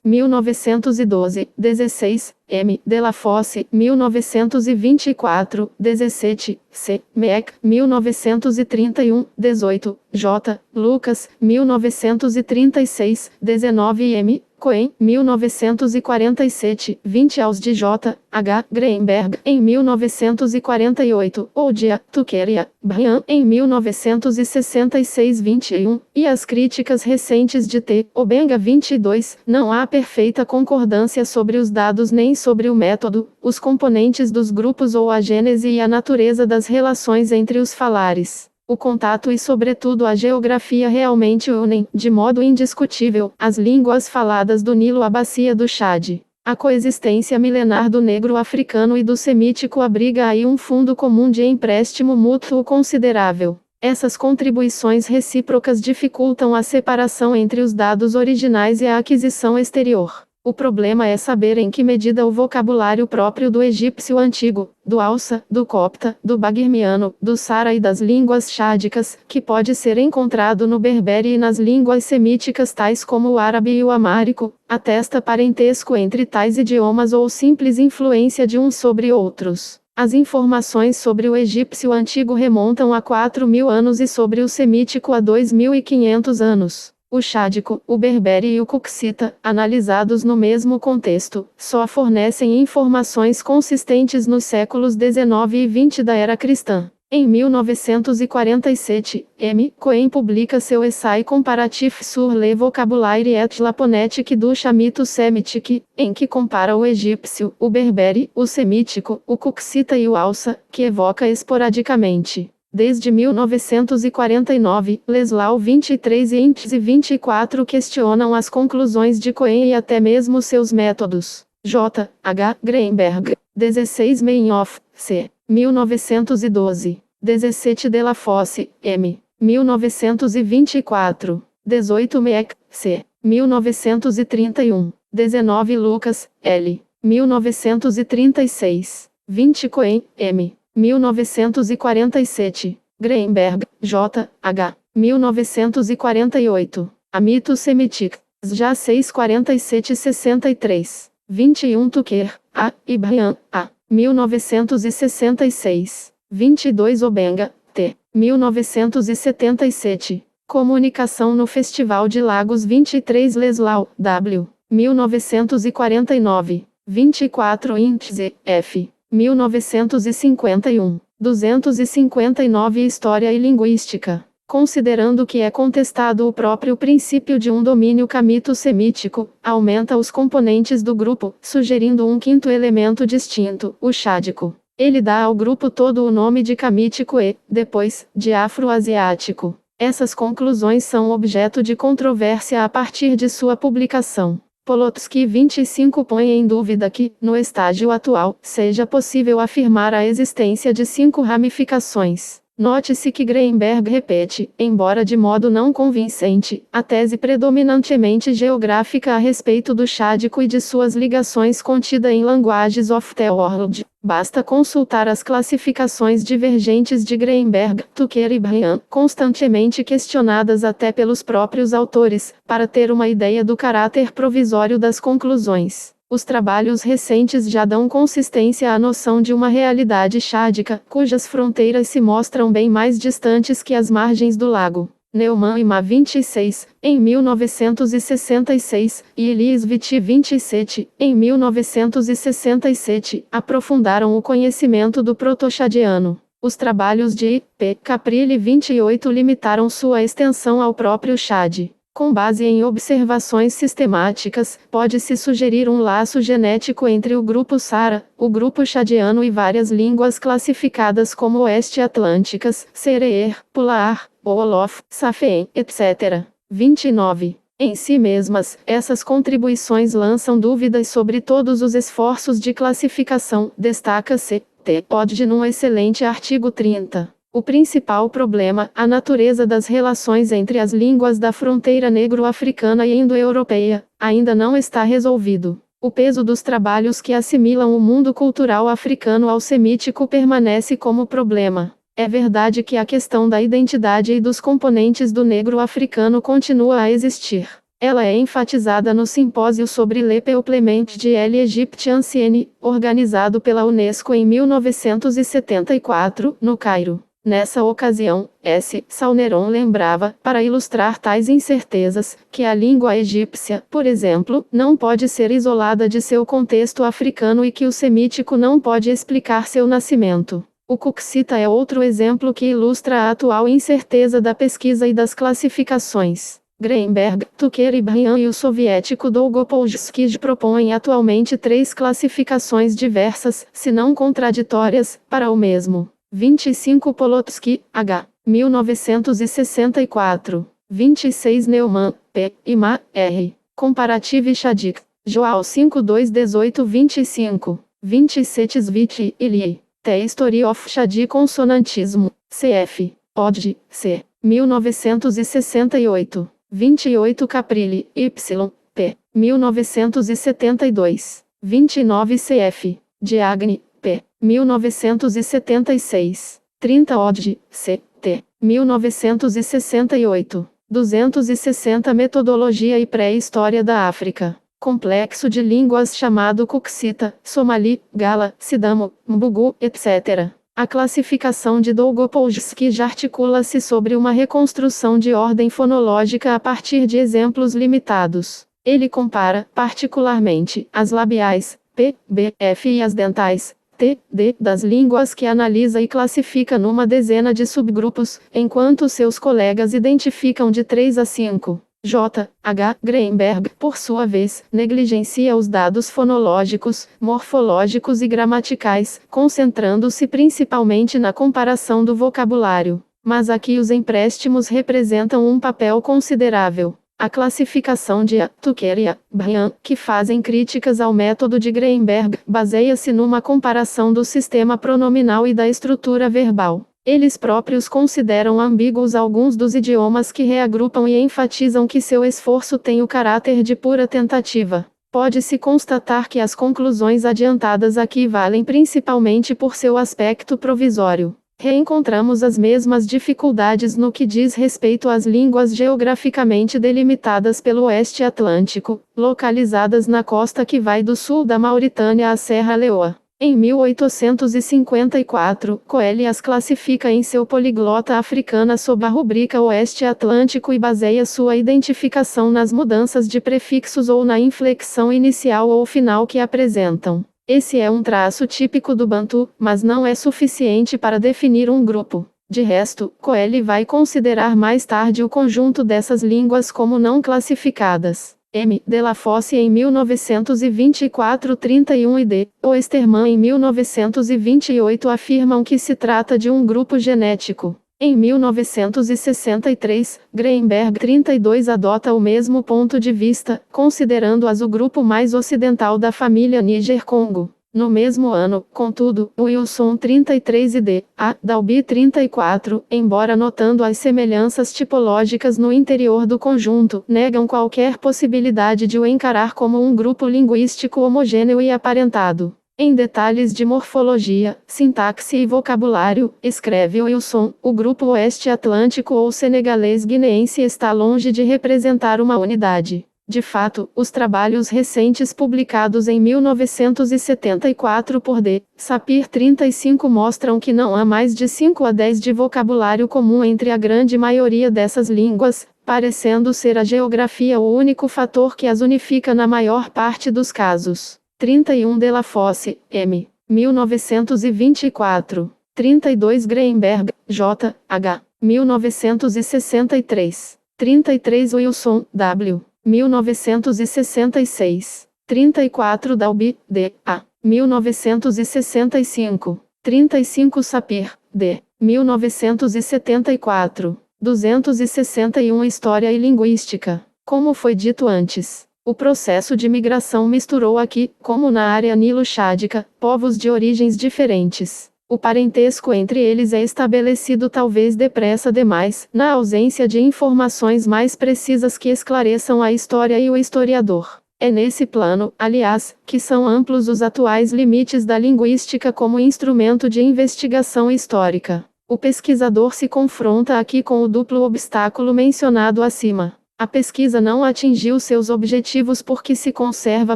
1912, 16, M. Delafosse, 1924, 17, C. Meek, 1931, 18, J. Lucas, 1936, 19 M. Cohen, 1947, 20 aos de J. H. Greenberg, em 1948, Oudia, Tuqueria, Brian, em 1966, 21, e as críticas recentes de T. Obenga 22, não há perfeita concordância sobre os dados nem sobre o método, os componentes dos grupos ou a gênese e a natureza das relações entre os falares. O contato e sobretudo a geografia realmente unem, de modo indiscutível, as línguas faladas do Nilo à bacia do Chad. A coexistência milenar do negro africano e do semítico abriga aí um fundo comum de empréstimo mútuo considerável. Essas contribuições recíprocas dificultam a separação entre os dados originais e a aquisição exterior. O problema é saber em que medida o vocabulário próprio do egípcio antigo, do Hausa, do copta, do baguirmiano, do sara e das línguas chádicas, que pode ser encontrado no berbere e nas línguas semíticas tais como o árabe e o amárico, atesta parentesco entre tais idiomas ou simples influência de uns sobre outros. As informações sobre o egípcio antigo remontam a 4.000 anos e sobre o semítico a 2.500 anos. O chádico, o berbere e o cuxita, analisados no mesmo contexto, só fornecem informações consistentes nos séculos 19 e 20 da era cristã. Em 1947, M. Cohen publica seu Essai comparatif sur le vocabulaire et la phonétique du chamito sémitique, em que compara o egípcio, o berbere, o semítico, o cuxita e o hausa, que evoca esporadicamente. Desde 1949, Leslau 23 e Intz 24 questionam as conclusões de Cohen e até mesmo seus métodos. J. H. Greenberg, 16 Meinhof, C. 1912. 17 Delafosse, M. 1924. 18 Meek, C. 1931. 19 Lucas, L. 1936. 20 Cohen, M. 1947. Greenberg, J. H. 1948. Amito Semitic. Já 647-63. 21 Tucker, A. e Brian, A. 1966. 22 Obenga, T. 1977. Comunicação no Festival de Lagos 23 Leslau, W. 1949. 24 Intz, F. 1951. 259 História e Linguística. Considerando que é contestado o próprio princípio de um domínio camito-semítico, aumenta os componentes do grupo, sugerindo um quinto elemento distinto, o chádico. Ele dá ao grupo todo o nome de camítico e, depois, de afro-asiático. Essas conclusões são objeto de controvérsia a partir de sua publicação. Polotsky 25 põe em dúvida que, no estágio atual, seja possível afirmar a existência de 5 ramificações. Note-se que Greenberg repete, embora de modo não convincente, a tese predominantemente geográfica a respeito do chádico e de suas ligações contida em Languages of the World. Basta consultar as classificações divergentes de Greenberg, Tucker e Brian, constantemente questionadas até pelos próprios autores, para ter uma ideia do caráter provisório das conclusões. Os trabalhos recentes já dão consistência à noção de uma realidade chádica, cujas fronteiras se mostram bem mais distantes que as margens do lago. Neumann e Ma 26, em 1966, e Elias Vitti 27, em 1967, aprofundaram o conhecimento do proto-chadiano. Os trabalhos de I. P. Caprilli 28 limitaram sua extensão ao próprio Chad. Com base em observações sistemáticas, pode-se sugerir um laço genético entre o grupo Sara, o grupo chadiano e várias línguas classificadas como oeste-atlânticas, Sereer, Pular, Wolof, Safeen, etc. 29. Em si mesmas, essas contribuições lançam dúvidas sobre todos os esforços de classificação, destaca-se T. Oddi num excelente artigo 30. O principal problema, a natureza das relações entre as línguas da fronteira negro-africana e indo-europeia, ainda não está resolvido. O peso dos trabalhos que assimilam o mundo cultural africano ao semítico permanece como problema. É verdade que a questão da identidade e dos componentes do negro africano continua a existir. Ela é enfatizada no simpósio sobre Le Peuplement de l'Égypte ancienne, organizado pela Unesco em 1974, no Cairo. Nessa ocasião, S. Salneron lembrava, para ilustrar tais incertezas, que a língua egípcia, por exemplo, não pode ser isolada de seu contexto africano e que o semítico não pode explicar seu nascimento. O Kuxita é outro exemplo que ilustra a atual incerteza da pesquisa e das classificações. Greenberg, Tucker e Brian e o soviético Dolgopolsky propõem atualmente 3 classificações diversas, se não contraditórias, para o mesmo. 25 Polotsky, H. 1964. 26 Neumann, P. e Ma, R. Comparative Shadik. João 5.2.18.25. 27 Sviti, Ilie. The History of Shadi Consonantismo. CF. Oddi, C. 1968. 28 Caprilli, Y. P. 1972. 29 CF. Diagne, P. 1976. 30 Oddi, C. T. 1968. 260 Metodologia e Pré-História da África. Complexo de línguas chamado Kuxita, Somali, Gala, Sidamo, Mbugu, etc. A classificação de Dolgopolsky já articula-se sobre uma reconstrução de ordem fonológica a partir de exemplos limitados. Ele compara, particularmente, as labiais, P, B, F e as dentais, T, D, das línguas que analisa e classifica numa dezena de subgrupos, enquanto seus colegas identificam de 3 a 5. J. H. Greenberg, por sua vez, negligencia os dados fonológicos, morfológicos e gramaticais, concentrando-se principalmente na comparação do vocabulário. Mas aqui os empréstimos representam um papel considerável. A classificação de A. Tucker e A. Brian, que fazem críticas ao método de Greenberg, baseia-se numa comparação do sistema pronominal e da estrutura verbal. Eles próprios consideram ambíguos alguns dos idiomas que reagrupam e enfatizam que seu esforço tem o caráter de pura tentativa. Pode-se constatar que as conclusões adiantadas aqui valem principalmente por seu aspecto provisório. Reencontramos as mesmas dificuldades no que diz respeito às línguas geograficamente delimitadas pelo Oeste Atlântico, localizadas na costa que vai do sul da Mauritânia à Serra Leoa. Em 1854, Coelho as classifica em seu Poliglota Africana sob a rubrica Oeste Atlântico e baseia sua identificação nas mudanças de prefixos ou na inflexão inicial ou final que apresentam. Esse é um traço típico do Bantu, mas não é suficiente para definir um grupo. De resto, Coelho vai considerar mais tarde o conjunto dessas línguas como não classificadas. M. Delafosse em 1924 31 e D. Oesterman em 1928 afirmam que se trata de um grupo genético. Em 1963, Greenberg 32 adota o mesmo ponto de vista, considerando-as o grupo mais ocidental da família Níger-Congo. No mesmo ano, contudo, Wilson 33 e D. A. Dalby 34, embora notando as semelhanças tipológicas no interior do conjunto, negam qualquer possibilidade de o encarar como um grupo linguístico homogêneo e aparentado. Em detalhes de morfologia, sintaxe e vocabulário, escreve Wilson, o grupo Oeste Atlântico ou senegalês guineense está longe de representar uma unidade. De fato, os trabalhos recentes publicados em 1974 por D. Sapir 35 mostram que não há mais de 5 a 10 de vocabulário comum entre a grande maioria dessas línguas, parecendo ser a geografia o único fator que as unifica na maior parte dos casos. 31 Delafosse, M. 1924. 32 Greenberg, J. H. 1963. 33 Wilson, W. 1966. 34 Dalby, D. A. 1965. 35 Sapir, D. 1974. 261 História e Linguística. Como foi dito antes, o processo de migração misturou aqui, como na área nilo-chádica, povos de origens diferentes. O parentesco entre eles é estabelecido talvez depressa demais, na ausência de informações mais precisas que esclareçam a história e o historiador. É nesse plano, aliás, que são amplos os atuais limites da linguística como instrumento de investigação histórica. O pesquisador se confronta aqui com o duplo obstáculo mencionado acima. A pesquisa não atingiu seus objetivos porque se conserva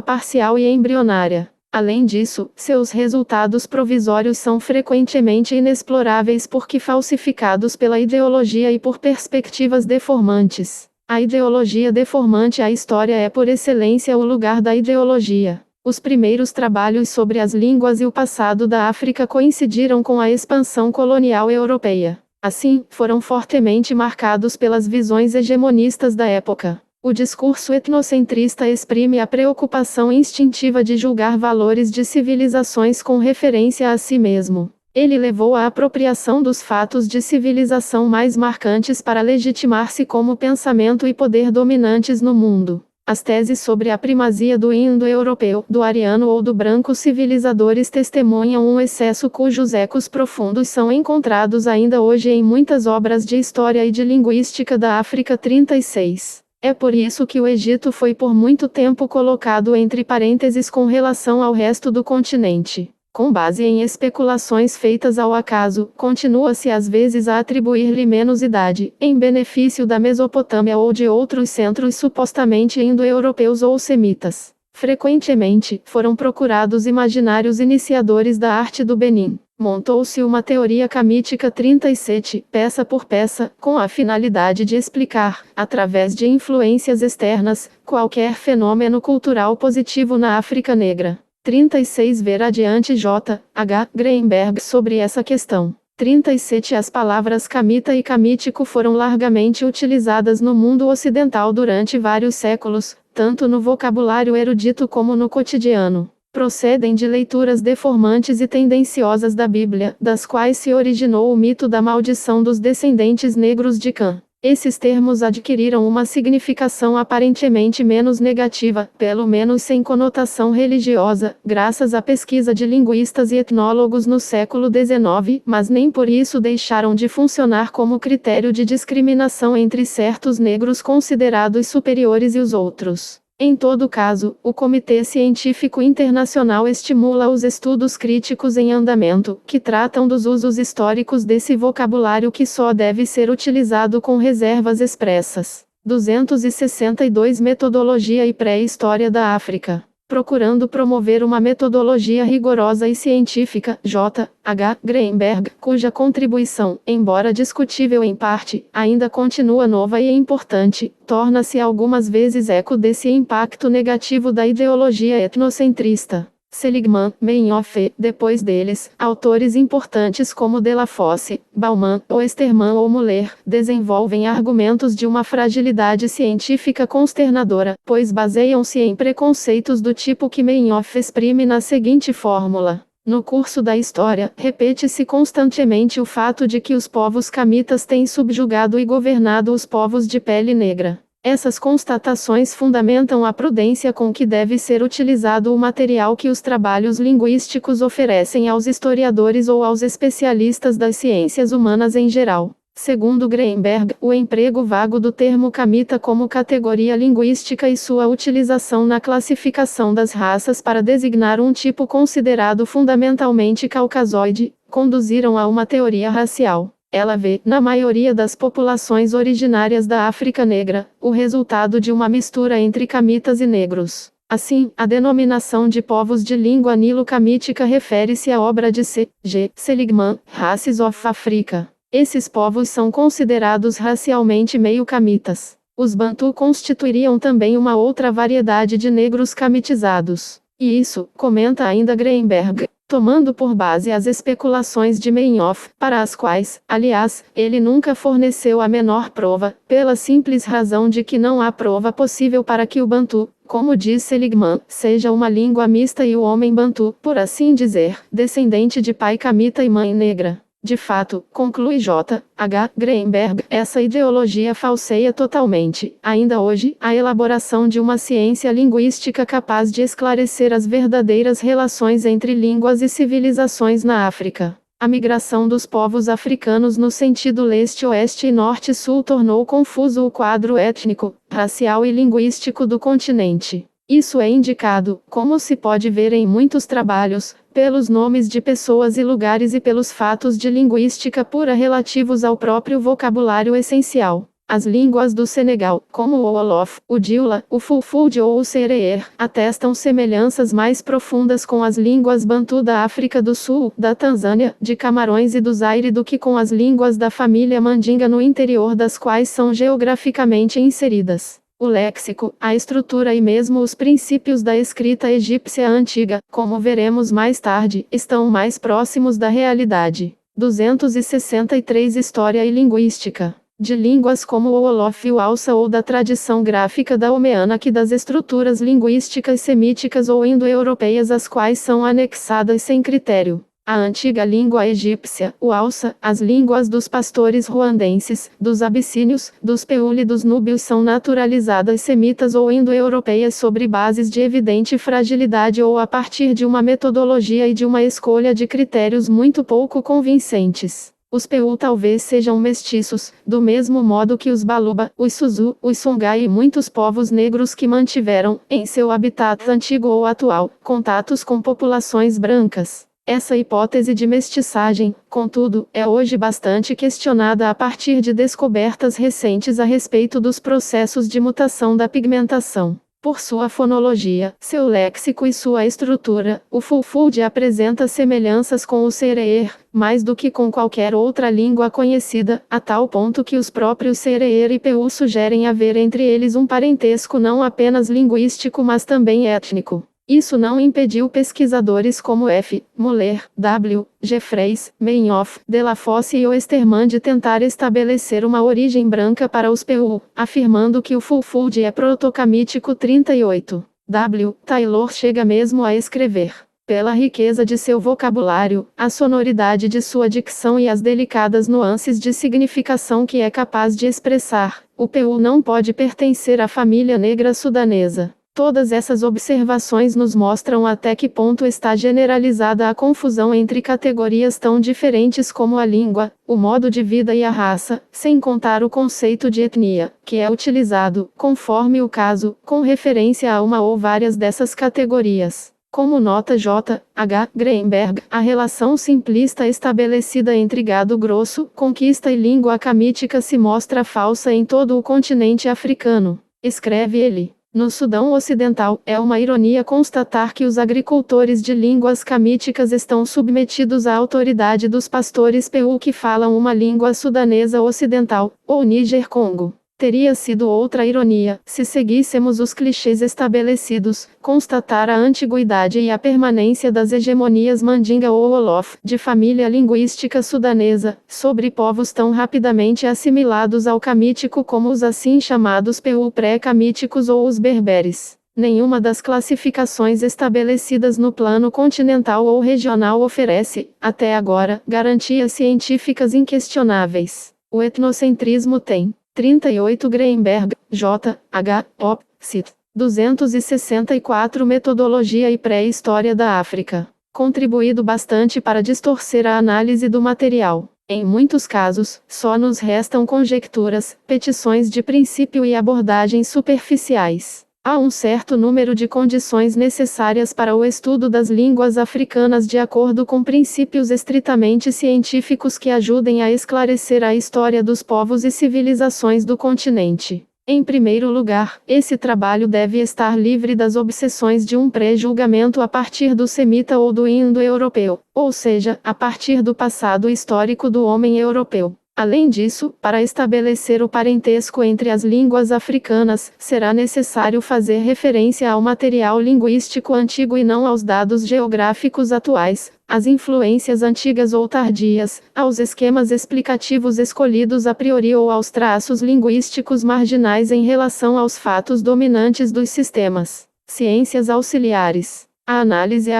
parcial e embrionária. Além disso, seus resultados provisórios são frequentemente inexploráveis porque falsificados pela ideologia e por perspectivas deformantes. A ideologia deformante A história é por excelência o lugar da ideologia. Os primeiros trabalhos sobre as línguas e o passado da África coincidiram com a expansão colonial europeia. Assim, foram fortemente marcados pelas visões hegemonistas da época. O discurso etnocentrista exprime a preocupação instintiva de julgar valores de civilizações com referência a si mesmo. Ele levou à apropriação dos fatos de civilização mais marcantes para legitimar-se como pensamento e poder dominantes no mundo. As teses sobre a primazia do indo-europeu, do ariano ou do branco civilizadores testemunham um excesso cujos ecos profundos são encontrados ainda hoje em muitas obras de história e de linguística da África 36. É por isso que o Egito foi por muito tempo colocado entre parênteses com relação ao resto do continente. Com base em especulações feitas ao acaso, continua-se às vezes a atribuir-lhe menos idade, em benefício da Mesopotâmia ou de outros centros supostamente indo-europeus ou semitas. Frequentemente, foram procurados imaginários iniciadores da arte do Benin. Montou-se uma teoria camítica 37, peça por peça, com a finalidade de explicar, através de influências externas, qualquer fenômeno cultural positivo na África Negra. 36 Ver adiante J. H. Greenberg sobre essa questão. 37 As palavras camita e camítico foram largamente utilizadas no mundo ocidental durante vários séculos, tanto no vocabulário erudito como no cotidiano. Procedem de leituras deformantes e tendenciosas da Bíblia, das quais se originou o mito da maldição dos descendentes negros de Cã. Esses termos adquiriram uma significação aparentemente menos negativa, pelo menos sem conotação religiosa, graças à pesquisa de linguistas e etnólogos no século XIX, mas nem por isso deixaram de funcionar como critério de discriminação entre certos negros considerados superiores e os outros. Em todo caso, o Comitê Científico Internacional estimula os estudos críticos em andamento, que tratam dos usos históricos desse vocabulário que só deve ser utilizado com reservas expressas. 262 Metodologia e Pré-História da África. Procurando promover uma metodologia rigorosa e científica, J. H. Greenberg, cuja contribuição, embora discutível em parte, ainda continua nova e importante, torna-se algumas vezes eco desse impacto negativo da ideologia etnocentrista. Seligman, Meinhof, depois deles, autores importantes como Delafosse, Bauman, Oestermann ou Muller, desenvolvem argumentos de uma fragilidade científica consternadora, pois baseiam-se em preconceitos do tipo que Meinhof exprime na seguinte fórmula. No curso da história, repete-se constantemente o fato de que os povos camitas têm subjugado e governado os povos de pele negra. Essas constatações fundamentam a prudência com que deve ser utilizado o material que os trabalhos linguísticos oferecem aos historiadores ou aos especialistas das ciências humanas em geral. Segundo Greenberg, o emprego vago do termo camita como categoria linguística e sua utilização na classificação das raças para designar um tipo considerado fundamentalmente caucasoide, conduziram a uma teoria racial. Ela vê, na maioria das populações originárias da África Negra, o resultado de uma mistura entre camitas e negros. Assim, a denominação de povos de língua nilo-camítica refere-se à obra de C. G. Seligman, Races of Africa. Esses povos são considerados racialmente meio-camitas. Os Bantu constituiriam também uma outra variedade de negros camitizados. E isso, comenta ainda Greenberg, tomando por base as especulações de Meinhof, para as quais, aliás, ele nunca forneceu a menor prova, pela simples razão de que não há prova possível para que o Bantu, como diz Seligman, seja uma língua mista e o homem Bantu, por assim dizer, descendente de pai camita e mãe negra. De fato, conclui J. H. Greenberg, essa ideologia falseia totalmente, ainda hoje, a elaboração de uma ciência linguística capaz de esclarecer as verdadeiras relações entre línguas e civilizações na África. A migração dos povos africanos no sentido leste-oeste e norte-sul tornou confuso o quadro étnico, racial e linguístico do continente. Isso é indicado, como se pode ver em muitos trabalhos, pelos nomes de pessoas e lugares e pelos fatos de linguística pura relativos ao próprio vocabulário essencial. As línguas do Senegal, como o Wolof, o Dioula, o Fulfulde ou o Sereer, atestam semelhanças mais profundas com as línguas Bantu da África do Sul, da Tanzânia, de Camarões e do Zaire do que com as línguas da família Mandinga no interior das quais são geograficamente inseridas. O léxico, a estrutura e mesmo os princípios da escrita egípcia antiga, como veremos mais tarde, estão mais próximos da realidade. 263 História e Linguística. De línguas como o Wolof e o Hausa ou da tradição gráfica da Homeana que das estruturas linguísticas semíticas ou indo-europeias às quais são anexadas sem critério. A antiga língua egípcia, o Hausa, as línguas dos pastores ruandenses, dos abissínios, dos peul e dos núbios são naturalizadas semitas ou indo-europeias sobre bases de evidente fragilidade ou a partir de uma metodologia e de uma escolha de critérios muito pouco convincentes. Os peul talvez sejam mestiços, do mesmo modo que os Baluba, os Suzu, os Songhai e muitos povos negros que mantiveram, em seu habitat antigo ou atual, contatos com populações brancas. Essa hipótese de mestiçagem, contudo, é hoje bastante questionada a partir de descobertas recentes a respeito dos processos de mutação da pigmentação. Por sua fonologia, seu léxico e sua estrutura, o Fulfulde apresenta semelhanças com o Sereer, mais do que com qualquer outra língua conhecida, a tal ponto que os próprios Sereer e Peul sugerem haver entre eles um parentesco não apenas linguístico mas também étnico. Isso não impediu pesquisadores como F. Muller, W. Jeffreys, Meinhof, Delafosse e Oestermann de tentar estabelecer uma origem branca para os Peul, afirmando que o Fulfulde é protocamítico 38. W. Taylor chega mesmo a escrever. Pela riqueza de seu vocabulário, a sonoridade de sua dicção e as delicadas nuances de significação que é capaz de expressar, o Peul não pode pertencer à família negra sudanesa. Todas essas observações nos mostram até que ponto está generalizada a confusão entre categorias tão diferentes como a língua, o modo de vida e a raça, sem contar o conceito de etnia, que é utilizado, conforme o caso, com referência a uma ou várias dessas categorias. Como nota J. H. Greenberg, a relação simplista estabelecida entre gado grosso, conquista e língua camítica se mostra falsa em todo o continente africano. Escreve ele. No Sudão Ocidental, é uma ironia constatar que os agricultores de línguas camíticas estão submetidos à autoridade dos pastores peul que falam uma língua sudanesa ocidental, ou Níger-Congo. Teria sido outra ironia, se seguíssemos os clichês estabelecidos, constatar a antiguidade e a permanência das hegemonias Mandinga ou Wolof, de família linguística sudanesa, sobre povos tão rapidamente assimilados ao camítico como os assim chamados peul pré-camíticos ou os berberes. Nenhuma das classificações estabelecidas no plano continental ou regional oferece, até agora, garantias científicas inquestionáveis. O etnocentrismo tem 38 Greenberg, J. H. Op. Cit. 264 Metodologia e Pré-História da África. Contribuído bastante para distorcer a análise do material. Em muitos casos, só nos restam conjecturas, petições de princípio e abordagens superficiais. Há um certo número de condições necessárias para o estudo das línguas africanas de acordo com princípios estritamente científicos que ajudem a esclarecer a história dos povos e civilizações do continente. Em primeiro lugar, esse trabalho deve estar livre das obsessões de um pré-julgamento a partir do semita ou do indo-europeu, ou seja, a partir do passado histórico do homem europeu. Além disso, para estabelecer o parentesco entre as línguas africanas, será necessário fazer referência ao material linguístico antigo e não aos dados geográficos atuais, às influências antigas ou tardias, aos esquemas explicativos escolhidos a priori ou aos traços linguísticos marginais em relação aos fatos dominantes dos sistemas. Ciências auxiliares. A análise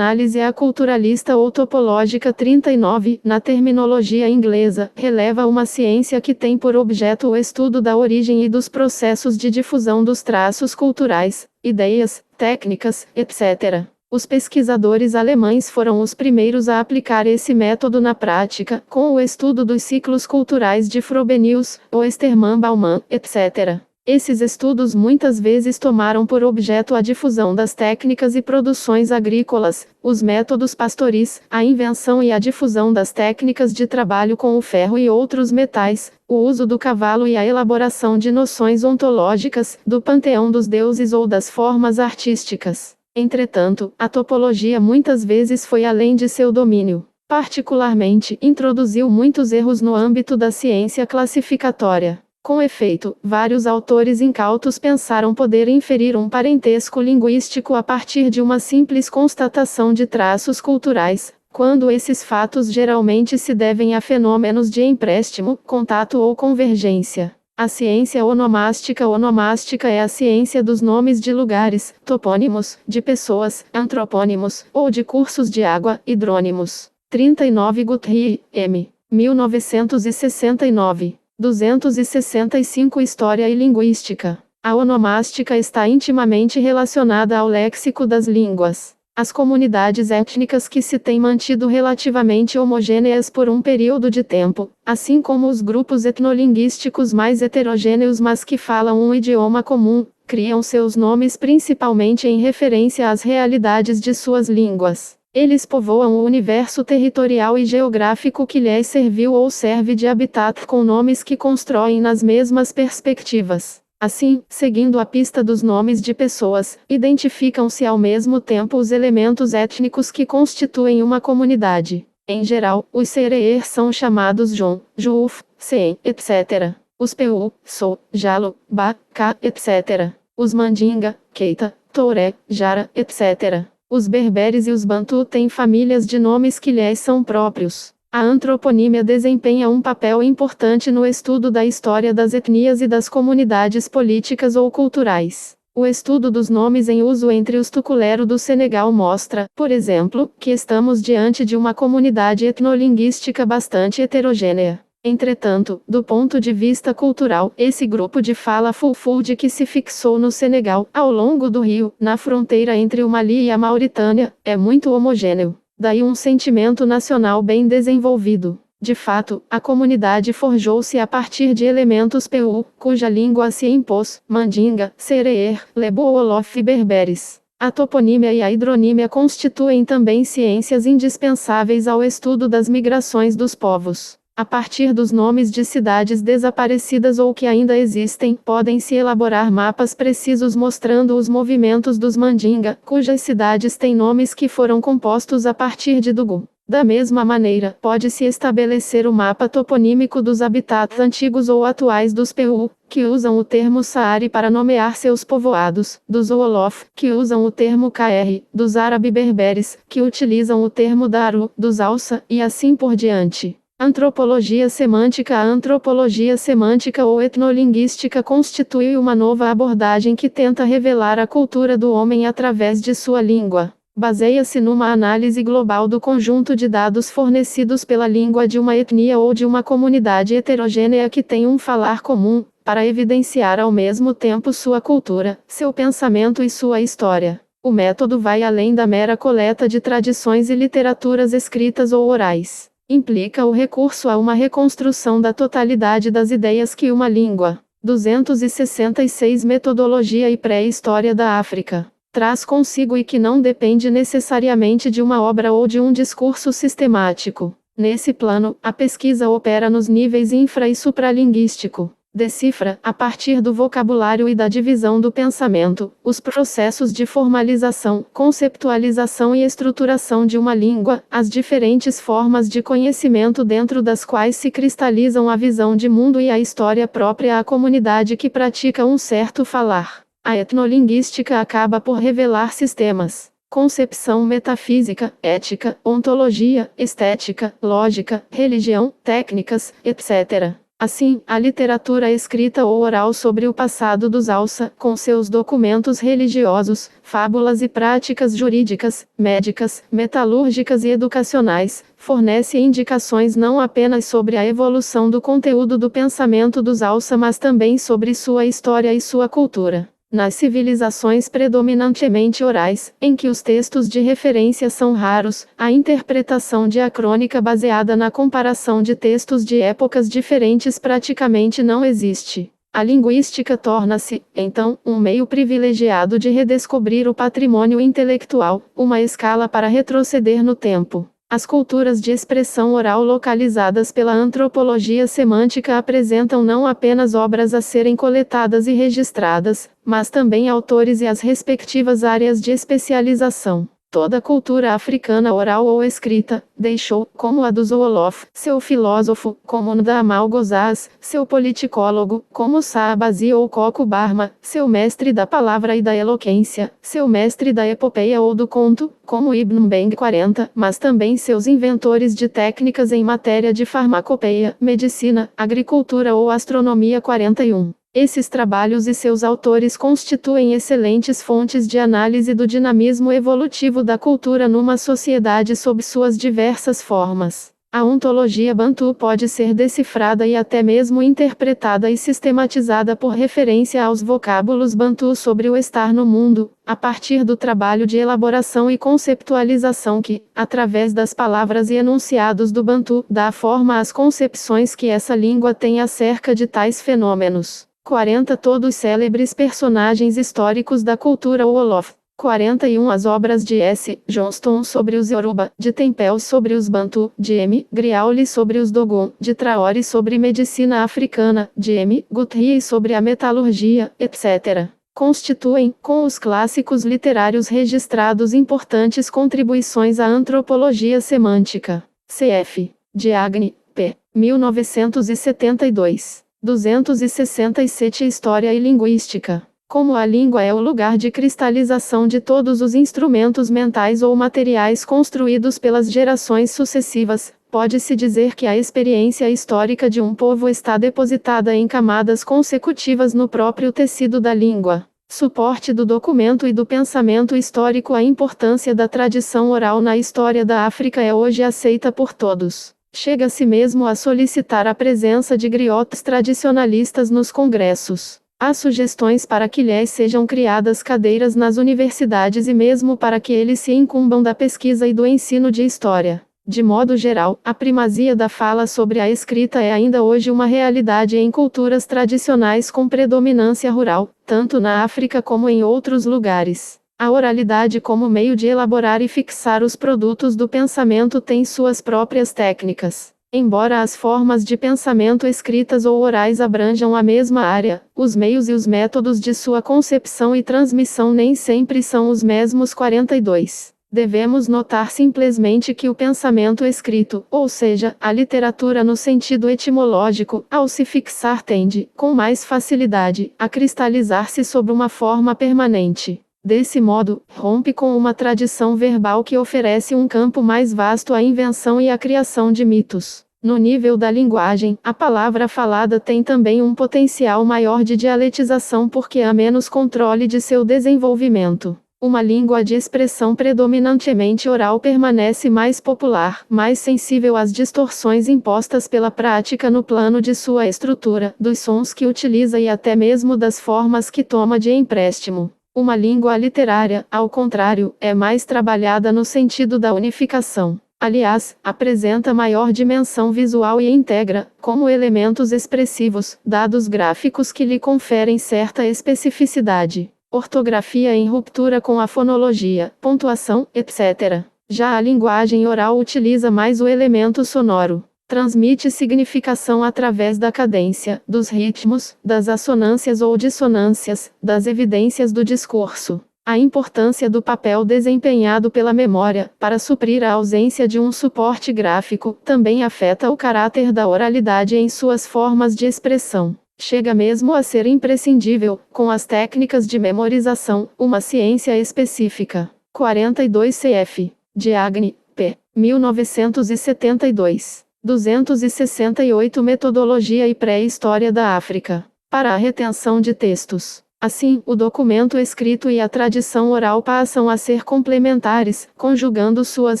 aculturalista ou topológica 39, na terminologia inglesa, releva uma ciência que tem por objeto o estudo da origem e dos processos de difusão dos traços culturais, ideias, técnicas, etc. Os pesquisadores alemães foram os primeiros a aplicar esse método na prática, com o estudo dos ciclos culturais de Frobenius, Ostermann, Baumann, etc. Esses estudos muitas vezes tomaram por objeto a difusão das técnicas e produções agrícolas, os métodos pastoris, a invenção e a difusão das técnicas de trabalho com o ferro e outros metais, o uso do cavalo e a elaboração de noções ontológicas, do panteão dos deuses ou das formas artísticas. Entretanto, a topologia muitas vezes foi além de seu domínio. Particularmente, introduziu muitos erros no âmbito da ciência classificatória. Com efeito, vários autores incautos pensaram poder inferir um parentesco linguístico a partir de uma simples constatação de traços culturais, quando esses fatos geralmente se devem a fenômenos de empréstimo, contato ou convergência. A ciência onomástica é a ciência dos nomes de lugares, topônimos, de pessoas, antropônimos, ou de cursos de água, hidrônimos. 39 Guthrie, M. 1969. 265 História e Linguística. A onomástica está intimamente relacionada ao léxico das línguas. As comunidades étnicas que se têm mantido relativamente homogêneas por um período de tempo, assim como os grupos etnolinguísticos mais heterogêneos mas que falam um idioma comum, criam seus nomes principalmente em referência às realidades de suas línguas. Eles povoam o universo territorial e geográfico que lhes serviu ou serve de habitat com nomes que constroem nas mesmas perspectivas. Assim, seguindo a pista dos nomes de pessoas, identificam-se ao mesmo tempo os elementos étnicos que constituem uma comunidade. Em geral, os Sereer são chamados Jon, Juuf, Seen, etc. Os Peu, So, Jalo, Ba, Ka, etc. Os Mandinga, Keita, Touré, Jara, etc. Os berberes e os bantu têm famílias de nomes que lhes são próprios. A antroponímia desempenha um papel importante no estudo da história das etnias e das comunidades políticas ou culturais. O estudo dos nomes em uso entre os tukulero do Senegal mostra, por exemplo, que estamos diante de uma comunidade etnolinguística bastante heterogênea. Entretanto, do ponto de vista cultural, esse grupo de fala Fulfulde que se fixou no Senegal, ao longo do rio, na fronteira entre o Mali e a Mauritânia, é muito homogêneo. Daí um sentimento nacional bem desenvolvido. De fato, a comunidade forjou-se a partir de elementos Peu, cuja língua se impôs, Mandinga, Sereer, Lebo-Wolof e Berberes. A toponímia e a hidronímia constituem também ciências indispensáveis ao estudo das migrações dos povos. A partir dos nomes de cidades desaparecidas ou que ainda existem, podem-se elaborar mapas precisos mostrando os movimentos dos Mandinga, cujas cidades têm nomes que foram compostos a partir de Dugu. Da mesma maneira, pode-se estabelecer o mapa toponímico dos habitats antigos ou atuais dos Peu, que usam o termo Saari para nomear seus povoados, dos Wolof, que usam o termo KR, dos árabe-berberes, que utilizam o termo Daru, dos Hausa, e assim por diante. Antropologia semântica. A antropologia semântica ou etnolinguística constitui uma nova abordagem que tenta revelar a cultura do homem através de sua língua. Baseia-se numa análise global do conjunto de dados fornecidos pela língua de uma etnia ou de uma comunidade heterogênea que tem um falar comum, para evidenciar ao mesmo tempo sua cultura, seu pensamento e sua história. O método vai além da mera coleta de tradições e literaturas escritas ou orais. Implica o recurso a uma reconstrução da totalidade das ideias que uma língua, 266 Metodologia e pré-história da África. Traz consigo e que não depende necessariamente de uma obra ou de um discurso sistemático. Nesse plano, a pesquisa opera nos níveis infra- e supralinguístico. Decifra, a partir do vocabulário e da divisão do pensamento, os processos de formalização, conceptualização e estruturação de uma língua, as diferentes formas de conhecimento dentro das quais se cristalizam a visão de mundo e a história própria à comunidade que pratica um certo falar. A etnolinguística acaba por revelar sistemas, concepção metafísica, ética, ontologia, estética, lógica, religião, técnicas, etc. Assim, a literatura escrita ou oral sobre o passado dos Hausa, com seus documentos religiosos, fábulas e práticas jurídicas, médicas, metalúrgicas e educacionais, fornece indicações não apenas sobre a evolução do conteúdo do pensamento dos Hausa, mas também sobre sua história e sua cultura. Nas civilizações predominantemente orais, em que os textos de referência são raros, a interpretação diacrônica baseada na comparação de textos de épocas diferentes praticamente não existe. A linguística torna-se, então, um meio privilegiado de redescobrir o patrimônio intelectual, uma escala para retroceder no tempo. As culturas de expressão oral localizadas pela antropologia semântica apresentam não apenas obras a serem coletadas e registradas, mas também autores e as respectivas áreas de especialização. Toda cultura africana oral ou escrita, deixou, como a dos Wolof, seu filósofo, como Ndama Algozaz, seu politicólogo, como Saabazi ou Koko Barma, seu mestre da palavra e da eloquência, seu mestre da epopeia ou do conto, como Ibn Mbeng 40, mas também seus inventores de técnicas em matéria de farmacopeia, medicina, agricultura ou astronomia 41. Esses trabalhos e seus autores constituem excelentes fontes de análise do dinamismo evolutivo da cultura numa sociedade sob suas diversas formas. A ontologia bantu pode ser decifrada e até mesmo interpretada e sistematizada por referência aos vocábulos bantu sobre o estar no mundo, a partir do trabalho de elaboração e conceptualização que, através das palavras e enunciados do bantu, dá forma às concepções que essa língua tem acerca de tais fenômenos. 40 Todos célebres personagens históricos da cultura Wolof. 41 As obras de S. Johnston sobre os Yoruba, de Tempel sobre os Bantu, de M. Griauli sobre os Dogon, de Traore sobre medicina africana, de M. Guthrie sobre a metalurgia, etc. Constituem, com os clássicos literários registrados, importantes contribuições à antropologia semântica. Cf. Diagne, p. 1972. 267 História e Linguística. Como a língua é o lugar de cristalização de todos os instrumentos mentais ou materiais construídos pelas gerações sucessivas, pode-se dizer que a experiência histórica de um povo está depositada em camadas consecutivas no próprio tecido da língua. Suporte do documento e do pensamento histórico. A importância da tradição oral na história da África é hoje aceita por todos. Chega-se mesmo a solicitar a presença de griotes tradicionalistas nos congressos. Há sugestões para que lhes sejam criadas cadeiras nas universidades e mesmo para que eles se incumbam da pesquisa e do ensino de história. De modo geral, a primazia da fala sobre a escrita é ainda hoje uma realidade em culturas tradicionais com predominância rural, tanto na África como em outros lugares. A oralidade como meio de elaborar e fixar os produtos do pensamento tem suas próprias técnicas. Embora as formas de pensamento escritas ou orais abranjam a mesma área, os meios e os métodos de sua concepção e transmissão nem sempre são os mesmos. 42. Devemos notar simplesmente que o pensamento escrito, ou seja, a literatura no sentido etimológico, ao se fixar tende, com mais facilidade, a cristalizar-se sob uma forma permanente. Desse modo, rompe com uma tradição verbal que oferece um campo mais vasto à invenção e à criação de mitos. No nível da linguagem, a palavra falada tem também um potencial maior de dialetização porque há menos controle de seu desenvolvimento. Uma língua de expressão predominantemente oral permanece mais popular, mais sensível às distorções impostas pela prática no plano de sua estrutura, dos sons que utiliza e até mesmo das formas que toma de empréstimo. Uma língua literária, ao contrário, é mais trabalhada no sentido da unificação. Aliás, apresenta maior dimensão visual e integra, como elementos expressivos, dados gráficos que lhe conferem certa especificidade. Ortografia em ruptura com a fonologia, pontuação, etc. Já a linguagem oral utiliza mais o elemento sonoro. Transmite significação através da cadência, dos ritmos, das assonâncias ou dissonâncias, das evidências do discurso. A importância do papel desempenhado pela memória, para suprir a ausência de um suporte gráfico, também afeta o caráter da oralidade em suas formas de expressão. Chega mesmo a ser imprescindível, com as técnicas de memorização, uma ciência específica. 42 cf. Diagne, p. 1972. 268 Metodologia e Pré-História da África. Para a retenção de textos. Assim, o documento escrito e a tradição oral passam a ser complementares, conjugando suas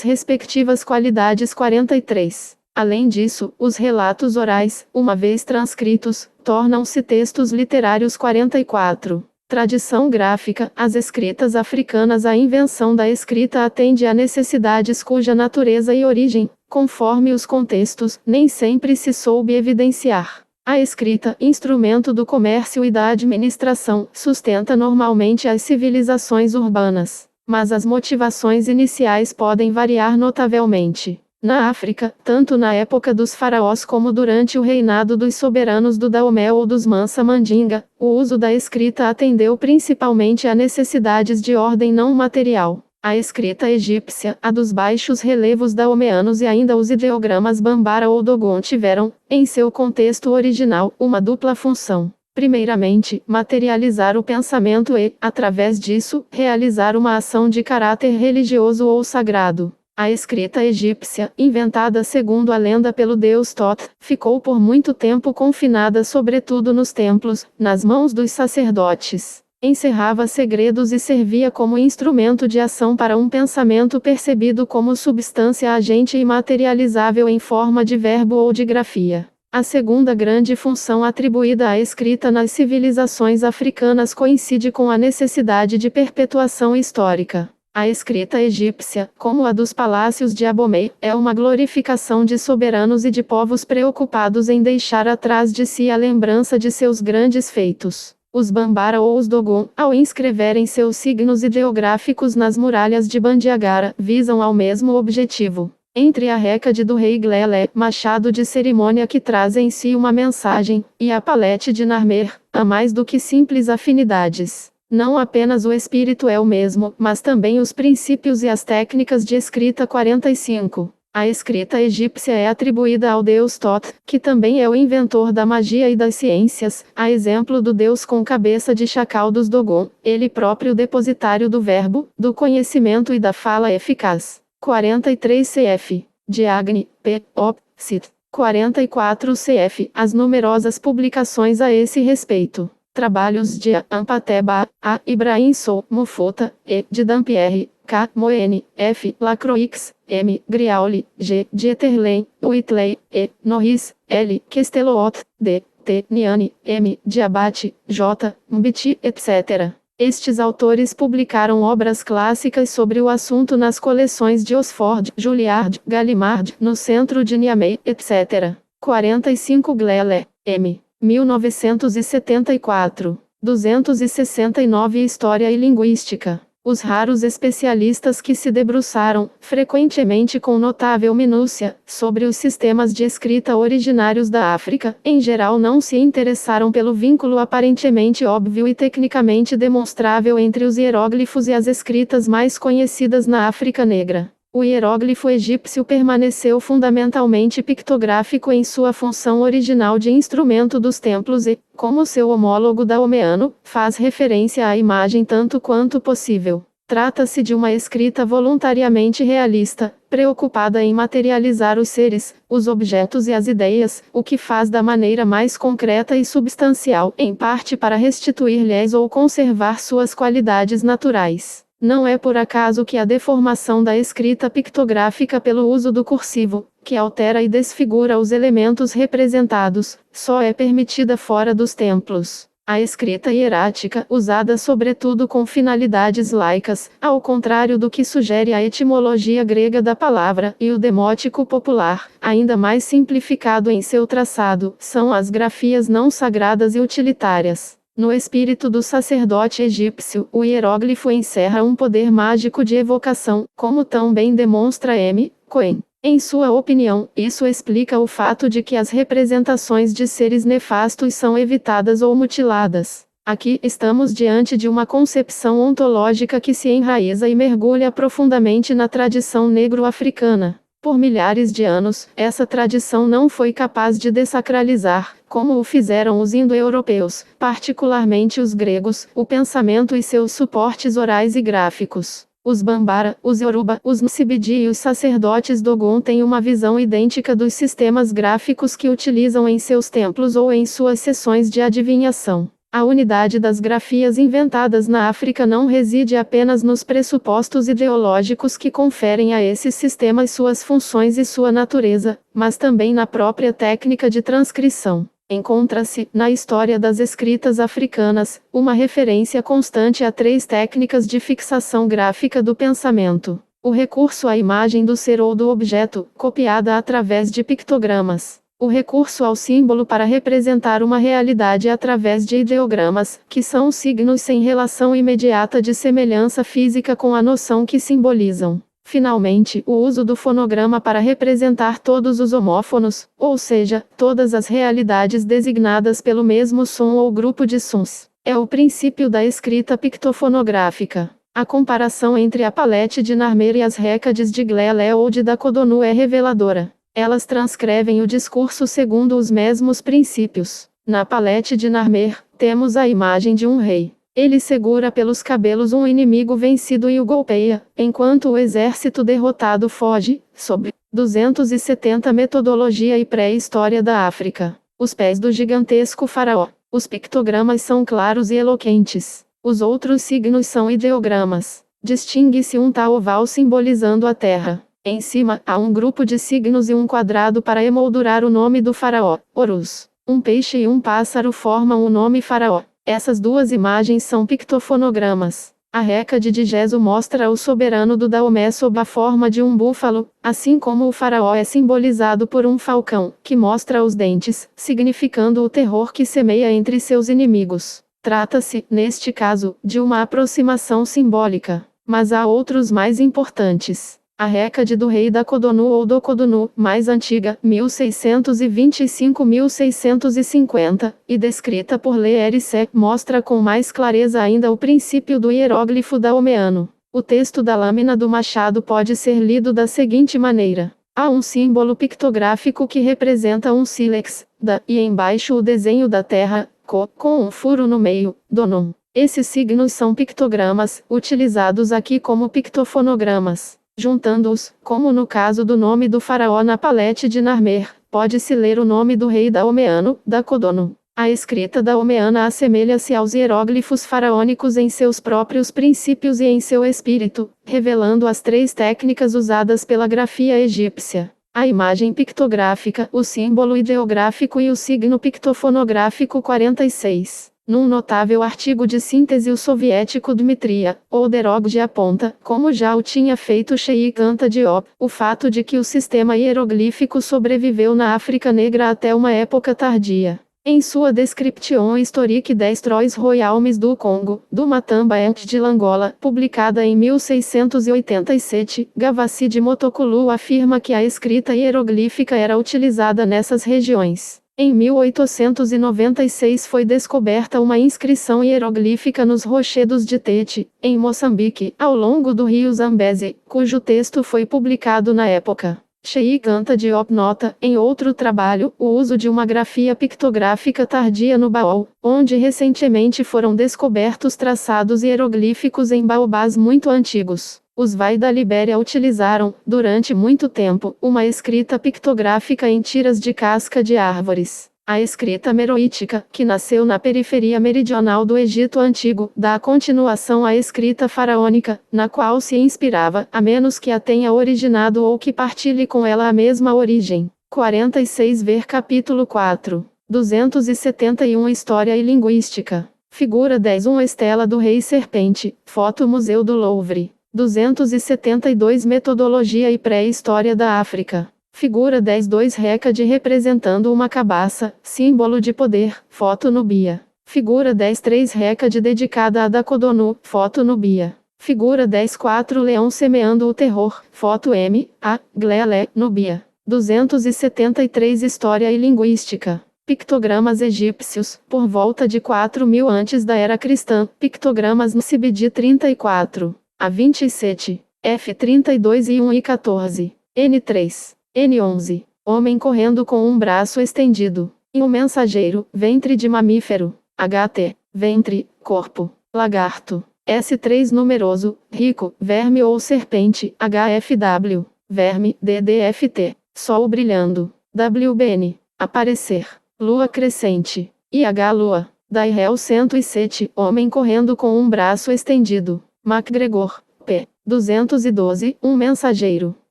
respectivas qualidades. 43. Além disso, os relatos orais, uma vez transcritos, tornam-se textos literários. 44. Tradição gráfica. As escritas africanas. A invenção da escrita atende a necessidades cuja natureza e origem, conforme os contextos, nem sempre se soube evidenciar. A escrita, instrumento do comércio e da administração, sustenta normalmente as civilizações urbanas. Mas as motivações iniciais podem variar notavelmente. Na África, tanto na época dos faraós como durante o reinado dos soberanos do Daomé ou dos Mansa Mandinga, o uso da escrita atendeu principalmente a necessidades de ordem não material. A escrita egípcia, a dos baixos relevos daomeanos e ainda os ideogramas Bambara ou Dogon tiveram, em seu contexto original, uma dupla função. Primeiramente, materializar o pensamento e, através disso, realizar uma ação de caráter religioso ou sagrado. A escrita egípcia, inventada segundo a lenda pelo deus Tot, ficou por muito tempo confinada sobretudo nos templos, nas mãos dos sacerdotes. Encerrava segredos e servia como instrumento de ação para um pensamento percebido como substância agente e materializável em forma de verbo ou de grafia. A segunda grande função atribuída à escrita nas civilizações africanas coincide com a necessidade de perpetuação histórica. A escrita egípcia, como a dos palácios de Abomey, é uma glorificação de soberanos e de povos preocupados em deixar atrás de si a lembrança de seus grandes feitos. Os Bambara ou os Dogon, ao inscreverem seus signos ideográficos nas muralhas de Bandiagara, visam ao mesmo objetivo. Entre a Récade do rei Glelé, machado de cerimônia que traz em si uma mensagem, e a palete de Narmer, há mais do que simples afinidades. Não apenas o espírito é o mesmo, mas também os princípios e as técnicas de escrita. 45. A escrita egípcia é atribuída ao deus Tot, que também é o inventor da magia e das ciências, a exemplo do deus com cabeça de chacal dos Dogon, ele próprio depositário do verbo, do conhecimento e da fala eficaz. 43 cf. Diagne, p. op. cit. 44 cf. As numerosas publicações a esse respeito. Trabalhos de Ampateba, A. Ibrahim Sou, Mufota, E. de Dampierre, K. Moene, F. Lacroix, M. Griauli, G. Dieterlen, Whitley, E. Norris, L. Questeloot, D. T. Niane, M. Diabate, J. Mbiti, etc. Estes autores publicaram obras clássicas sobre o assunto nas coleções de Oxford, Juilliard, Gallimard, no centro de Niamey, etc. 45 Glele, M. 1974. 269 História e Linguística. Os raros especialistas que se debruçaram, frequentemente com notável minúcia, sobre os sistemas de escrita originários da África, em geral não se interessaram pelo vínculo aparentemente óbvio e tecnicamente demonstrável entre os hieróglifos e as escritas mais conhecidas na África Negra. O hieróglifo egípcio permaneceu fundamentalmente pictográfico em sua função original de instrumento dos templos e, como seu homólogo daomeano, faz referência à imagem tanto quanto possível. Trata-se de uma escrita voluntariamente realista, preocupada em materializar os seres, os objetos e as ideias, o que faz da maneira mais concreta e substancial, em parte para restituir-lhes ou conservar suas qualidades naturais. Não é por acaso que a deformação da escrita pictográfica pelo uso do cursivo, que altera e desfigura os elementos representados, só é permitida fora dos templos. A escrita hierática, usada sobretudo com finalidades laicas, ao contrário do que sugere a etimologia grega da palavra, e o demótico popular, ainda mais simplificado em seu traçado, são as grafias não sagradas e utilitárias. No espírito do sacerdote egípcio, o hieróglifo encerra um poder mágico de evocação, como tão bem demonstra M. Cohen. Em sua opinião, isso explica o fato de que as representações de seres nefastos são evitadas ou mutiladas. Aqui estamos diante de uma concepção ontológica que se enraiza e mergulha profundamente na tradição negro-africana. Por milhares de anos, essa tradição não foi capaz de desacralizar, como o fizeram os indo-europeus, particularmente os gregos, o pensamento e seus suportes orais e gráficos. Os Bambara, os Yoruba, os Nsibidi e os sacerdotes Dogon têm uma visão idêntica dos sistemas gráficos que utilizam em seus templos ou em suas sessões de adivinhação. A unidade das grafias inventadas na África não reside apenas nos pressupostos ideológicos que conferem a esses sistemas suas funções e sua natureza, mas também na própria técnica de transcrição. Encontra-se, na história das escritas africanas, uma referência constante a 3 técnicas de fixação gráfica do pensamento. O recurso à imagem do ser ou do objeto, copiada através de pictogramas. O recurso ao símbolo para representar uma realidade através de ideogramas, que são signos sem relação imediata de semelhança física com a noção que simbolizam. Finalmente, o uso do fonograma para representar todos os homófonos, ou seja, todas as realidades designadas pelo mesmo som ou grupo de sons, é o princípio da escrita pictofonográfica. A comparação entre a palete de Narmer e as récades de Glele ou de Dakodonu é reveladora. Elas transcrevem o discurso segundo os mesmos princípios. Na palete de Narmer, temos a imagem de um rei. Ele segura pelos cabelos um inimigo vencido e o golpeia, enquanto o exército derrotado foge. Sobre 270 Metodologia e Pré-História da África. Os pés do gigantesco faraó. Os pictogramas são claros e eloquentes. Os outros signos são ideogramas. Distingue-se um tal oval simbolizando a terra. Em cima, há um grupo de signos e um quadrado para emoldurar o nome do faraó, Horus. Um peixe e um pássaro formam o nome faraó. Essas 2 imagens são pictofonogramas. A récade de Gesso mostra o soberano do Daomé sob a forma de um búfalo, assim como o faraó é simbolizado por um falcão, que mostra os dentes, significando o terror que semeia entre seus inimigos. Trata-se, neste caso, de uma aproximação simbólica. Mas há outros mais importantes. A récade do rei Dakodonu ou Dokodunu, mais antiga, 1625-1650, e descrita por Leericé, mostra com mais clareza ainda o princípio do hieróglifo daomeano. O texto da lâmina do machado pode ser lido da seguinte maneira. Há um símbolo pictográfico que representa um sílex, e embaixo o desenho da terra, com um furo no meio, donum. Esses signos são pictogramas, utilizados aqui como pictofonogramas. Juntando-os, como no caso do nome do faraó na palete de Narmer, pode-se ler o nome do rei daomeano, Dakodonu. A escrita daomeana assemelha-se aos hieróglifos faraônicos em seus próprios princípios e em seu espírito, revelando as 3 técnicas usadas pela grafia egípcia. A imagem pictográfica, o símbolo ideográfico e o signo pictofonográfico 46. Num notável artigo de síntese o soviético Dmitry Olderoggi aponta, como já o tinha feito Cheikh Anta Diop, o fato de que o sistema hieroglífico sobreviveu na África Negra até uma época tardia. Em sua Description historique des Trois Royaumes do Congo, do Matamba et de l'Angola, publicada em 1687, Gavassi de Motokulu afirma que a escrita hieroglífica era utilizada nessas regiões. Em 1896 foi descoberta uma inscrição hieroglífica nos rochedos de Tete, em Moçambique, ao longo do rio Zambeze, cujo texto foi publicado na época. Cheikh Anta Diop nota, em outro trabalho, o uso de uma grafia pictográfica tardia no Baol, onde recentemente foram descobertos traçados hieroglíficos em baobás muito antigos. Os Vai da Libéria utilizaram, durante muito tempo, uma escrita pictográfica em tiras de casca de árvores. A escrita meroítica, que nasceu na periferia meridional do Egito Antigo, dá continuação à escrita faraônica, na qual se inspirava, a menos que a tenha originado ou que partilhe com ela a mesma origem. 46 ver capítulo 4. 271 História e Linguística. Figura 10 uma estela do Rei Serpente, foto Museu do Louvre. 272 Metodologia e pré-história da África. Figura 10 2 Récade representando uma cabaça, símbolo de poder, foto Nubia. Figura 10 3 Récade dedicada a Dakodonu, foto Nubia. Figura 10 4 Leão semeando o terror, foto M, A, Glele, Nubia. 273 História e Linguística. Pictogramas egípcios, por volta de 4000 antes da era cristã, pictogramas no Cibidi 34, a 27, F32 e 1 e 14, N3, N11, homem correndo com um braço estendido, e um mensageiro, ventre de mamífero, HT, ventre, corpo, lagarto, S3 numeroso, rico, verme ou serpente, HFW, verme, DDFT, sol brilhando, WBN, aparecer. Lua crescente. IH Lua. Dairel 107. Homem correndo com um braço estendido. MacGregor. P. 212. Um mensageiro.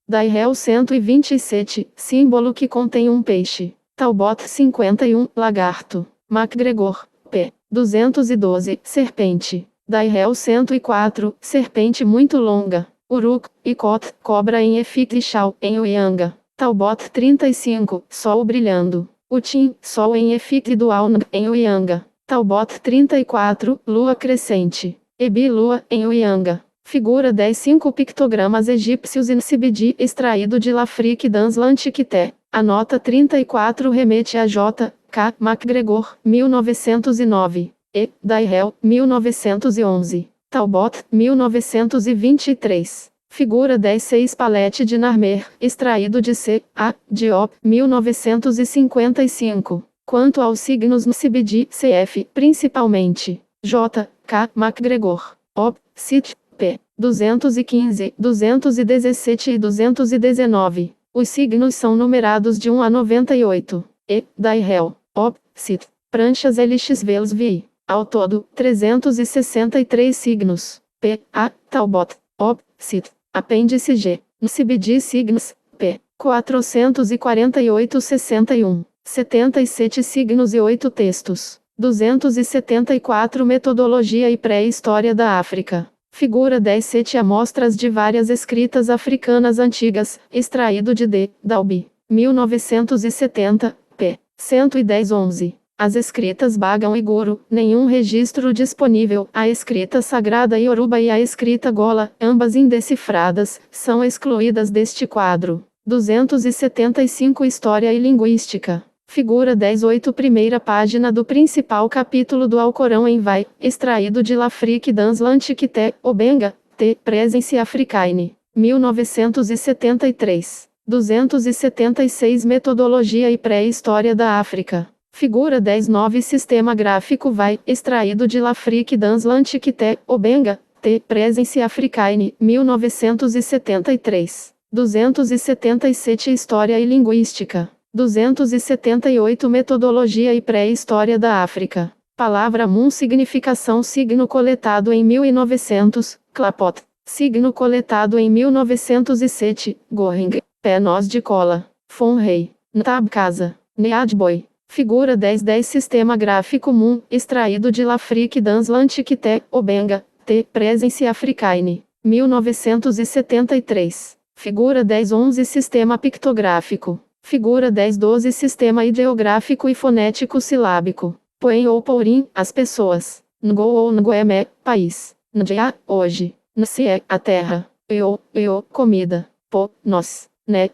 Dairel 127. Símbolo que contém um peixe. Talbot 51. Lagarto. MacGregor. P. 212. Serpente. Dairel 104. Serpente muito longa. Uruk. Ikot. Cobra em Efik e Shao, em Uyanga. Talbot 35. Sol brilhando. Utim, Sol em Efik do Aung, em Uyanga. Talbot 34, Lua crescente. Ebi Lua, em Uyanga. Figura 10 5 pictogramas egípcios in Cibidi, extraído de Lafrique dans l'Antiquité. A nota 34 remete a J. K. MacGregor, 1909. E. Dairel, 1911. Talbot, 1923. Figura 10-6 Palete de Narmer, extraído de C. A. Diop, 1955. Quanto aos signos no Cibidi, CF, principalmente. J. K. MacGregor. Ob. Cit. P. 215, 217 e 219. Os signos são numerados de 1 a 98. E. Dairel. Ob. Cit. Pranchas LX Velos VI. Ao todo, 363 signos. P. A. Talbot. Ob. Cit. Apêndice G. No Cibidi signos, p. 448-61. 77 signos e 8 textos. 274 Metodologia e pré-história da África. Figura 10 7 amostras de várias escritas africanas antigas, extraído de D. Dalby. 1970, p. 110-11. As escritas Bagam e Guru, nenhum registro disponível. A escrita sagrada Yoruba e a escrita Gola, ambas indecifradas, são excluídas deste quadro. 275 História e Linguística. Figura 18 Primeira página do principal capítulo do Alcorão em Vai, extraído de Lafrique dans l'Antiquité, Obenga, T. Presence Africaine. 1973. 276 Metodologia e pré-história da África. Figura 10-9 Sistema gráfico Vai, extraído de Lafrique dans l'Antiquité, Obenga, T. Presence Africaine, 1973. 277 História e Linguística. 278 Metodologia e pré-história da África. Palavra Mun significação signo coletado em 1900, Clapot. Signo coletado em 1907, Goring. Pé nós de cola. Fon Rei. Ntab casa. Neadboy. Figura 10-10 Sistema gráfico Mun, extraído de Lafrique dans l'Antiquité, Obenga, T. Presence Africaine. 1973. Figura 10-11 Sistema pictográfico. Figura 10-12 Sistema ideográfico e fonético silábico. Poem ou Pourim, as pessoas. Ngo ou Ngoemé, país. Ndia, hoje. Nsie, a terra. Eu, comida. Po, nós. Ne,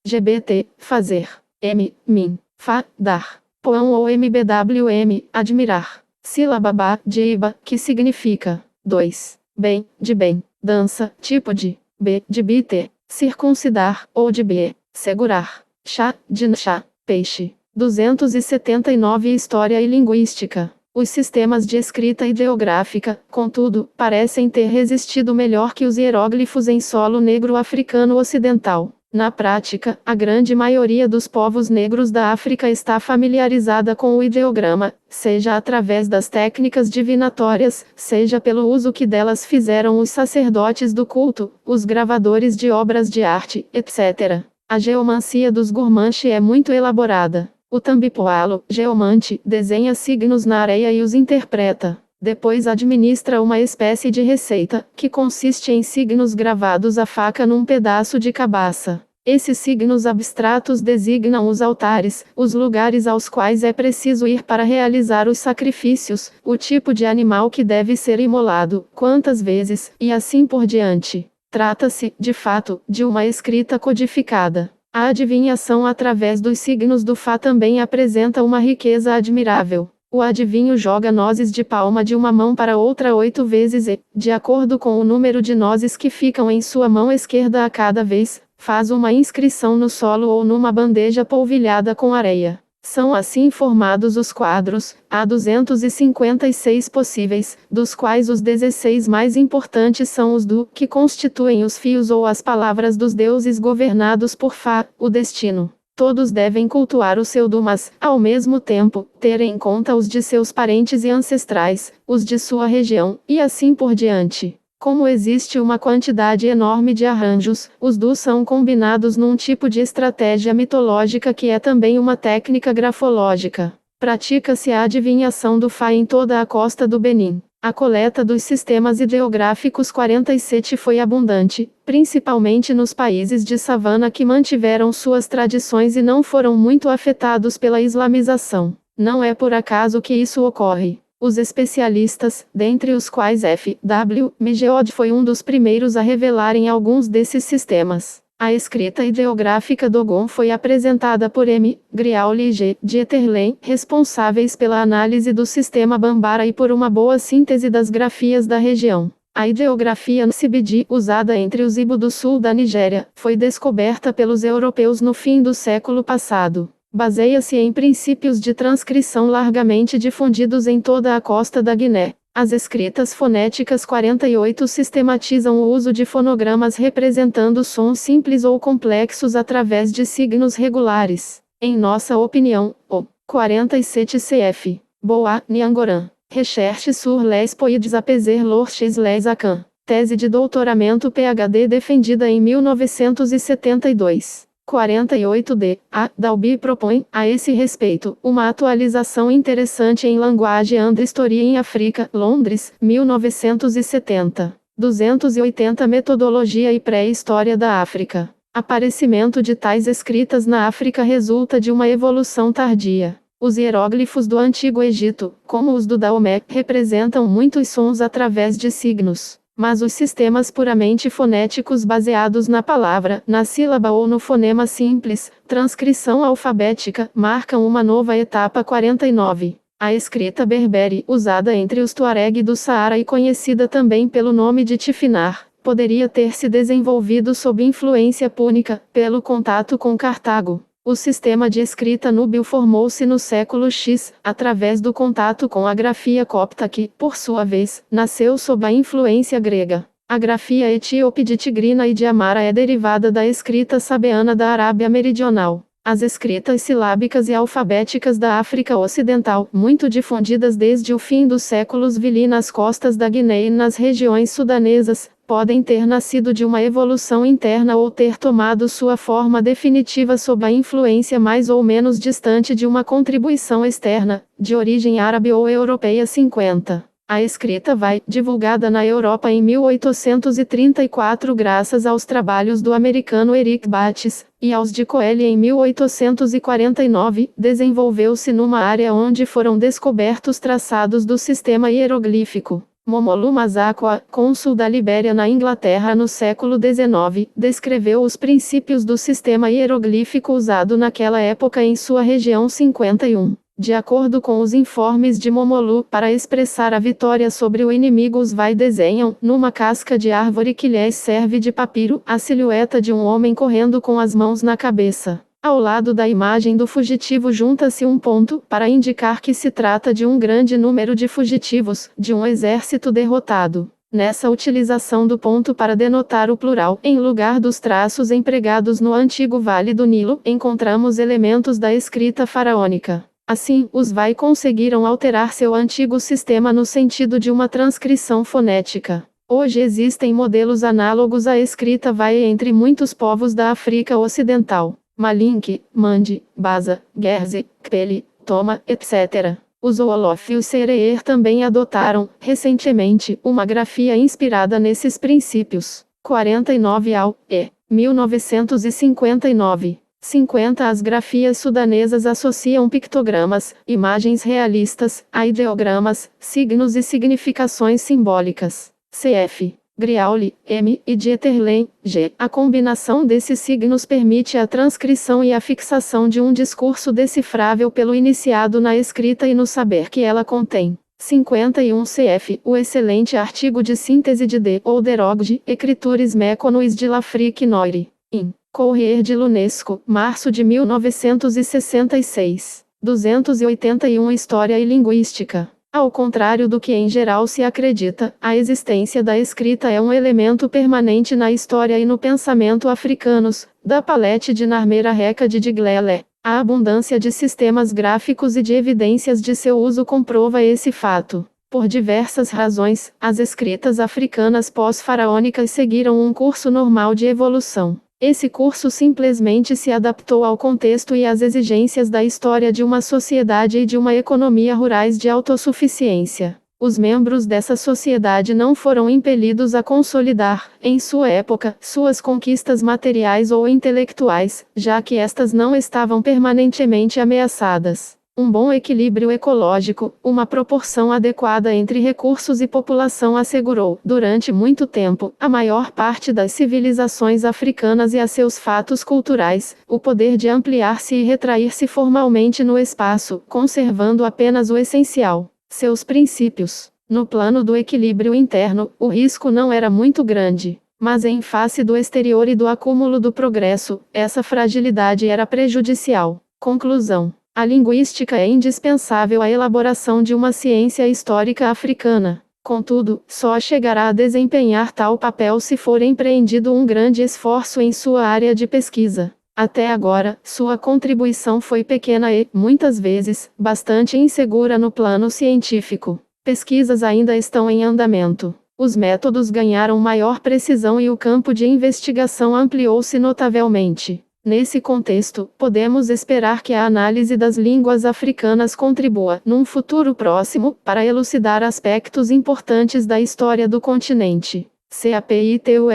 GBT, fazer. M, mim. Fa, dar. Poão ou MBWM, admirar. Sílaba de Iba, que significa 2. Bem, de bem. Dança, tipo de B, de biter. Circuncidar, ou de B, segurar. Chá, de chá, peixe. 279 História e Linguística. Os sistemas de escrita ideográfica, contudo, parecem ter resistido melhor que os hieróglifos em solo negro africano ocidental. Na prática, a grande maioria dos povos negros da África está familiarizada com o ideograma, seja através das técnicas divinatórias, seja pelo uso que delas fizeram os sacerdotes do culto, os gravadores de obras de arte, etc. A geomancia dos Gurmanche é muito elaborada. O Tambipoalo, geomante, desenha signos na areia e os interpreta. Depois administra uma espécie de receita, que consiste em signos gravados à faca num pedaço de cabaça. Esses signos abstratos designam os altares, os lugares aos quais é preciso ir para realizar os sacrifícios, o tipo de animal que deve ser imolado, quantas vezes, e assim por diante. Trata-se, de fato, de uma escrita codificada. A adivinhação através dos signos do Fá também apresenta uma riqueza admirável. O adivinho joga nozes de palma de uma mão para outra 8 vezes e, de acordo com o número de nozes que ficam em sua mão esquerda a cada vez, faz uma inscrição no solo ou numa bandeja polvilhada com areia. São assim formados os quadros, há 256 possíveis, dos quais os 16 mais importantes são os do, que constituem os fios ou as palavras dos deuses governados por Fá, o destino. Todos devem cultuar o seu do, mas, ao mesmo tempo, ter em conta os de seus parentes e ancestrais, os de sua região, e assim por diante. Como existe uma quantidade enorme de arranjos, os dus são combinados num tipo de estratégia mitológica que é também uma técnica grafológica. Pratica-se a adivinhação do Fá em toda a costa do Benin. A coleta dos sistemas ideográficos 47 foi abundante, principalmente nos países de savana que mantiveram suas tradições e não foram muito afetados pela islamização. Não é por acaso que isso ocorre. Os especialistas, dentre os quais F. W. Migeod foi um dos primeiros a revelarem alguns desses sistemas. A escrita ideográfica Dogon foi apresentada por M. Griauli e G. Dieterlen, responsáveis pela análise do sistema Bambara e por uma boa síntese das grafias da região. A ideografia Nsibidi, usada entre os Ibo do sul da Nigéria, foi descoberta pelos europeus no fim do século passado. Baseia-se em princípios de transcrição largamente difundidos em toda a costa da Guiné. As escritas fonéticas 48 sistematizam o uso de fonogramas representando sons simples ou complexos através de signos regulares. Em nossa opinião, o 47 CF. Boa, Nyangoran. Recherche sur les poids apaiser lors les acan. Tese de doutoramento PhD defendida em 1972. 48D. A. Dalby propõe, a esse respeito, uma atualização interessante em Language and History em África, Londres, 1970. 280 Metodologia e Pré-História da África. Aparecimento de tais escritas na África resulta de uma evolução tardia. Os hieróglifos do Antigo Egito, como os do Daomé, representam muitos sons através de signos. Mas os sistemas puramente fonéticos baseados na palavra, na sílaba ou no fonema simples, transcrição alfabética, marcam uma nova etapa 49. A escrita berbere, usada entre os Tuareg do Saara e conhecida também pelo nome de Tifinar, poderia ter se desenvolvido sob influência púnica, pelo contato com Cartago. O sistema de escrita núbio formou-se no século X, através do contato com a grafia copta que, por sua vez, nasceu sob a influência grega. A grafia etíope de Tigrina e de Amara é derivada da escrita sabeana da Arábia Meridional. As escritas silábicas e alfabéticas da África Ocidental, muito difundidas desde o fim dos séculos Vili nas costas da Guiné e nas regiões sudanesas, podem ter nascido de uma evolução interna ou ter tomado sua forma definitiva sob a influência mais ou menos distante de uma contribuição externa, de origem árabe ou europeia 50. A escrita vai, divulgada na Europa em 1834 graças aos trabalhos do americano Eric Bates, e aos de Coelho em 1849, desenvolveu-se numa área onde foram descobertos traçados do sistema hieroglífico. Momolu Mazakwa, cônsul da Libéria na Inglaterra no século XIX, descreveu os princípios do sistema hieroglífico usado naquela época em sua região 51. De acordo com os informes de Momolu, para expressar a vitória sobre o inimigo os vai desenham, numa casca de árvore que lhes serve de papiro, a silhueta de um homem correndo com as mãos na cabeça. Ao lado da imagem do fugitivo junta-se um ponto, para indicar que se trata de um grande número de fugitivos, de um exército derrotado. Nessa utilização do ponto para denotar o plural, em lugar dos traços empregados no antigo Vale do Nilo, encontramos elementos da escrita faraônica. Assim, os vai conseguiram alterar seu antigo sistema no sentido de uma transcrição fonética. Hoje existem modelos análogos à escrita vai entre muitos povos da África Ocidental. Malink, Mandi, Baza, Gerze, Kpeli, Toma, etc. Os Wolof e os Sereer também adotaram, recentemente, uma grafia inspirada nesses princípios. 49 ao e. 1959. 50 As grafias sudanesas associam pictogramas, imagens realistas, a ideogramas, signos e significações simbólicas. Cf. Griauli, M. e Dieterlen, G. A combinação desses signos permite a transcrição e a fixação de um discurso decifrável pelo iniciado na escrita e no saber que ela contém. 51 cf. O excelente artigo de síntese de D. Olderogde, Écritures méconois de l'Afrique Noire. In. Courrier de l'Unesco, março de 1966. 281 História e Linguística. Ao contrário do que em geral se acredita, a existência da escrita é um elemento permanente na história e no pensamento africanos, da Palette de Narmera Reca de Diglele. A abundância de sistemas gráficos e de evidências de seu uso comprova esse fato. Por diversas razões, as escritas africanas pós-faraônicas seguiram um curso normal de evolução. Esse curso simplesmente se adaptou ao contexto e às exigências da história de uma sociedade e de uma economia rurais de autossuficiência. Os membros dessa sociedade não foram impelidos a consolidar, em sua época, suas conquistas materiais ou intelectuais, já que estas não estavam permanentemente ameaçadas. Um bom equilíbrio ecológico, uma proporção adequada entre recursos e população assegurou, durante muito tempo, a maior parte das civilizações africanas e a seus fatos culturais, o poder de ampliar-se e retrair-se formalmente no espaço, conservando apenas o essencial, seus princípios. No plano do equilíbrio interno, o risco não era muito grande. Mas em face do exterior e do acúmulo do progresso, essa fragilidade era prejudicial. Conclusão. A linguística é indispensável à elaboração de uma ciência histórica africana. Contudo, só chegará a desempenhar tal papel se for empreendido um grande esforço em sua área de pesquisa. Até agora, sua contribuição foi pequena e, muitas vezes, bastante insegura no plano científico. Pesquisas ainda estão em andamento. Os métodos ganharam maior precisão e o campo de investigação ampliou-se notavelmente. Nesse contexto, podemos esperar que a análise das línguas africanas contribua, num futuro próximo, para elucidar aspectos importantes da história do continente. CAPITUL